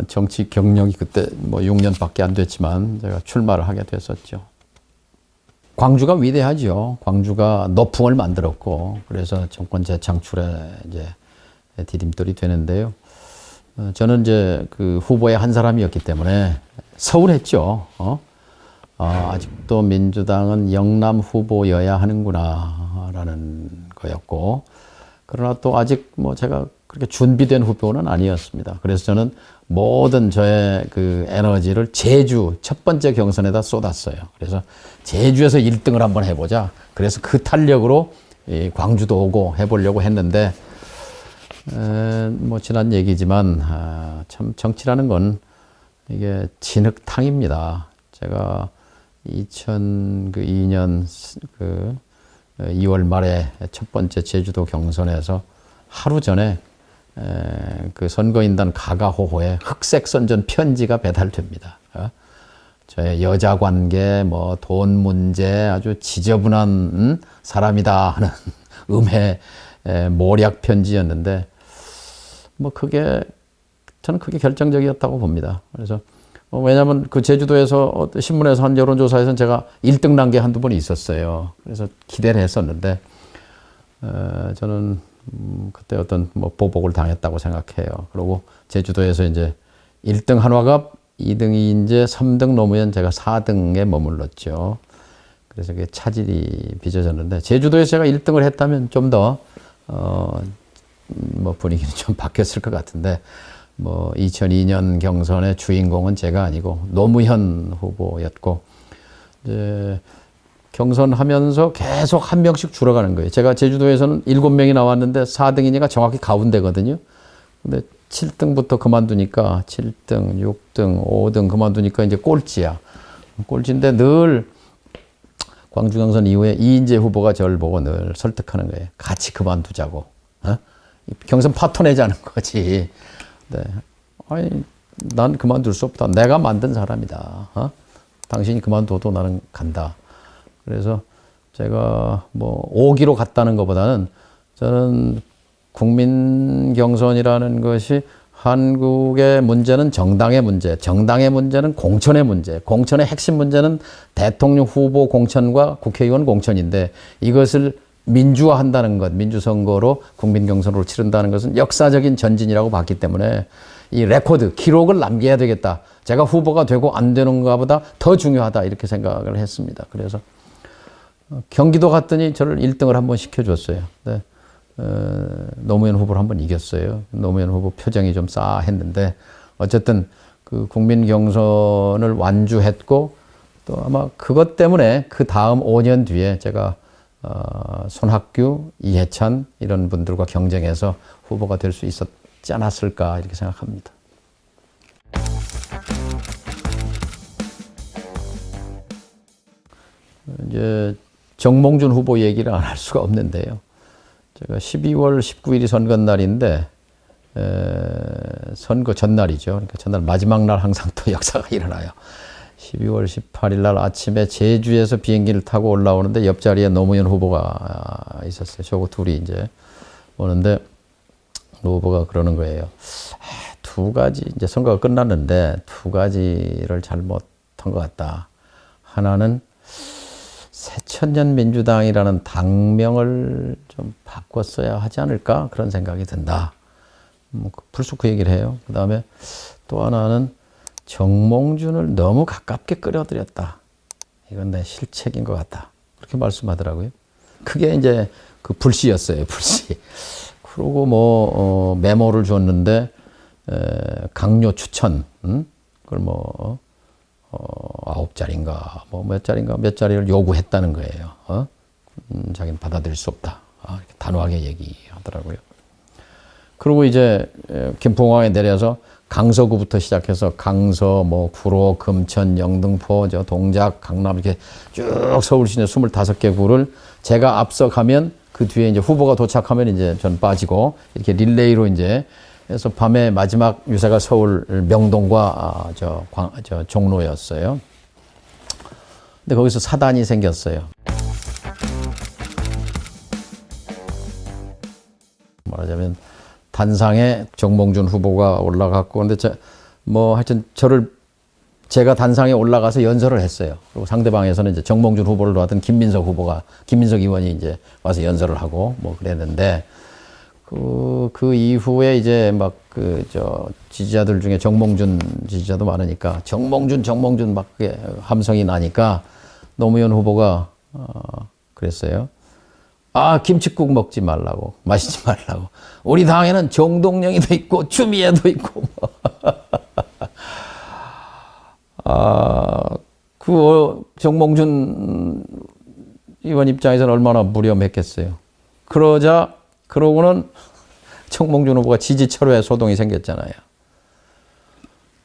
정치 경력이 그때 6년밖에 안 됐지만 제가 출마를 하게 됐었죠. 광주가 위대하죠. 광주가 노풍을 만들었고 그래서 정권 재창출에 이제 디딤돌이 되는데요. 저는 이제 그 후보의 한 사람이었기 때문에 서운했죠. 아직도 민주당은 영남 후보여야 하는구나라는 거였고, 그러나 또 아직 제가 그렇게 준비된 후보는 아니었습니다. 그래서 저는 모든 저의 그 에너지를 제주 첫 번째 경선에다 쏟았어요. 그래서 제주에서 1등을 한번 해보자. 그래서 그 탄력으로 광주도 오고 해보려고 했는데, 지난 얘기지만 참 정치라는 건 이게 진흙탕입니다. 제가 2002년 2월 말에 첫 번째 제주도 경선에서 하루 전에 그 선거인단 가가호호에 흑색선전 편지가 배달됩니다. 저의 여자 관계, 돈 문제 아주 지저분한 사람이다 하는 음해 모략 편지였는데 저는 그게 결정적이었다고 봅니다. 그래서 왜냐하면 그 제주도에서 신문에서 한 여론조사에서는 제가 1등 난 게 한두 번 있었어요. 그래서 기대를 했었는데 저는 그때 어떤 보복을 당했다고 생각해요. 그리고 제주도에서 이제 1등 한화갑, 2등 이인재, 3등 노무현, 제가 4등에 머물렀죠. 그래서 그게 차질이 빚어졌는데 제주도에서 제가 1등을 했다면 좀 더 분위기는 좀 바뀌었을 것 같은데 2002년 경선의 주인공은 제가 아니고 노무현 후보였고 이제 경선하면서 계속 한 명씩 줄어가는 거예요. 제가 제주도에서는 7명이 나왔는데 4등이니까 정확히 가운데거든요. 근데 7등부터 그만두니까 7등, 6등, 5등 그만두니까 이제 꼴찌야. 꼴찌인데 늘 광주 경선 이후에 이인재 후보가 저를 보고 늘 설득하는 거예요. 같이 그만두자고. 경선 파토 내자는 거지. 네. 아니, 난 그만둘 수 없다. 내가 만든 사람이다. 당신이 그만둬도 나는 간다. 그래서 제가 뭐 오기로 갔다는 것보다는 저는 국민 경선이라는 것이 한국의 문제는 정당의 문제, 정당의 문제는 공천의 문제, 공천의 핵심 문제는 대통령 후보 공천과 국회의원 공천인데 이것을 민주화한다는 것, 민주선거로 국민 경선으로 치른다는 것은 역사적인 전진이라고 봤기 때문에 이 레코드, 기록을 남겨야 되겠다. 제가 후보가 되고 안 되는 것보다 더 중요하다 이렇게 생각을 했습니다. 그래서 경기도 갔더니 저를 1등을 한번 시켜줬어요. 네. 노무현 후보를 한번 이겼어요. 노무현 후보 표정이 좀 싸했는데 어쨌든 그 국민 경선을 완주했고 또 아마 그것 때문에 그 다음 5년 뒤에 제가 손학규, 이해찬 이런 분들과 경쟁해서 후보가 될 수 있었지 않았을까 이렇게 생각합니다. 이제 정몽준 후보 얘기를 안 할 수가 없는데요. 제가 12월 19일이 선거날인데 선거 전날이죠. 그러니까 전날 마지막 날 항상 또 역사가 일어나요. 12월 18일 날 아침에 제주에서 비행기를 타고 올라오는데 옆자리에 노무현 후보가 있었어요. 저거 둘이 이제 오는데 후보가 그러는 거예요. 두 가지 이제 선거가 끝났는데 두 가지를 잘못한 것 같다. 하나는 새천년 민주당이라는 당명을 좀 바꿨어야 하지 않을까 그런 생각이 든다. 불쑥 그 얘기를 해요. 그 다음에 또 하나는 정몽준을 너무 가깝게 끌어들였다. 이건 내 실책인 것 같다. 그렇게 말씀하더라고요. 그게 이제 그 불씨였어요. 불씨. 그러고 뭐 메모를 줬는데 강요 추천. 그걸 뭐 9자리인가 뭐 몇 자리를 요구했다는 거예요. 자기는 받아들일 수 없다. 이렇게 단호하게 얘기하더라고요. 그리고 이제 김포공항에 내려서 강서구부터 시작해서 강서, 뭐 구로, 금천, 영등포, 저 동작, 강남 이렇게 쭉 서울 시내 25개 구를 제가 앞서가면 그 뒤에 이제 후보가 도착하면 이제 전 빠지고 이렇게 릴레이로 이제 해서 밤에 마지막 유세가 서울 명동과 저 종로였어요. 근데 거기서 사단이 생겼어요. 말하자면 단상에 정몽준 후보가 올라갔고, 근데 뭐 하여튼 제가 단상에 올라가서 연설을 했어요. 그리고 상대방에서는 이제 정몽준 후보를 도왔던 김민석 의원이 이제 와서 연설을 하고 뭐 그랬는데, 그 이후에 이제 막 지지자들 중에 정몽준 지지자도 많으니까 정몽준 막 그게 함성이 나니까 노무현 후보가 그랬어요. 김칫국 먹지 말라고, 마시지 말라고. 우리 당에는 정동영이도 있고 추미애도 있고. 정몽준 의원 입장에서는 얼마나 무렴했겠어요. 그러고는 정몽준 후보가 지지철회 소동이 생겼잖아요.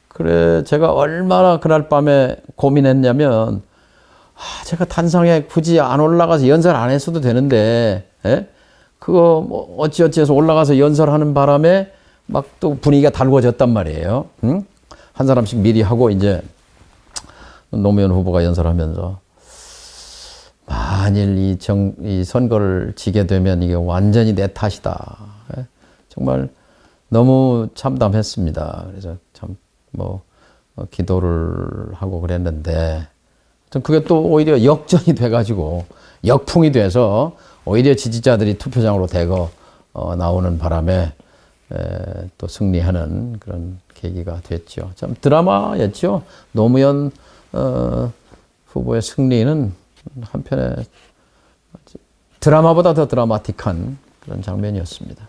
그래, 제가 얼마나 그날 밤에 고민했냐면, 제가 단상에 굳이 안 올라가서 연설 안 했어도 되는데, 그거 뭐 어찌어찌해서 올라가서 연설하는 바람에 막 또 분위기가 달궈졌단 말이에요. 응? 한 사람씩 미리 하고 이제 노무현 후보가 연설하면서 만일 이 선거를 지게 되면 이게 완전히 내 탓이다. 정말 너무 참담했습니다. 그래서 참 기도를 하고 그랬는데, 그게 또 오히려 역전이 돼가지고 역풍이 돼서 오히려 지지자들이 투표장으로 대거 나오는 바람에 또 승리하는 그런 계기가 됐죠. 참 드라마였죠. 노무현 후보의 승리는 한편에 드라마보다 더 드라마틱한 그런 장면이었습니다.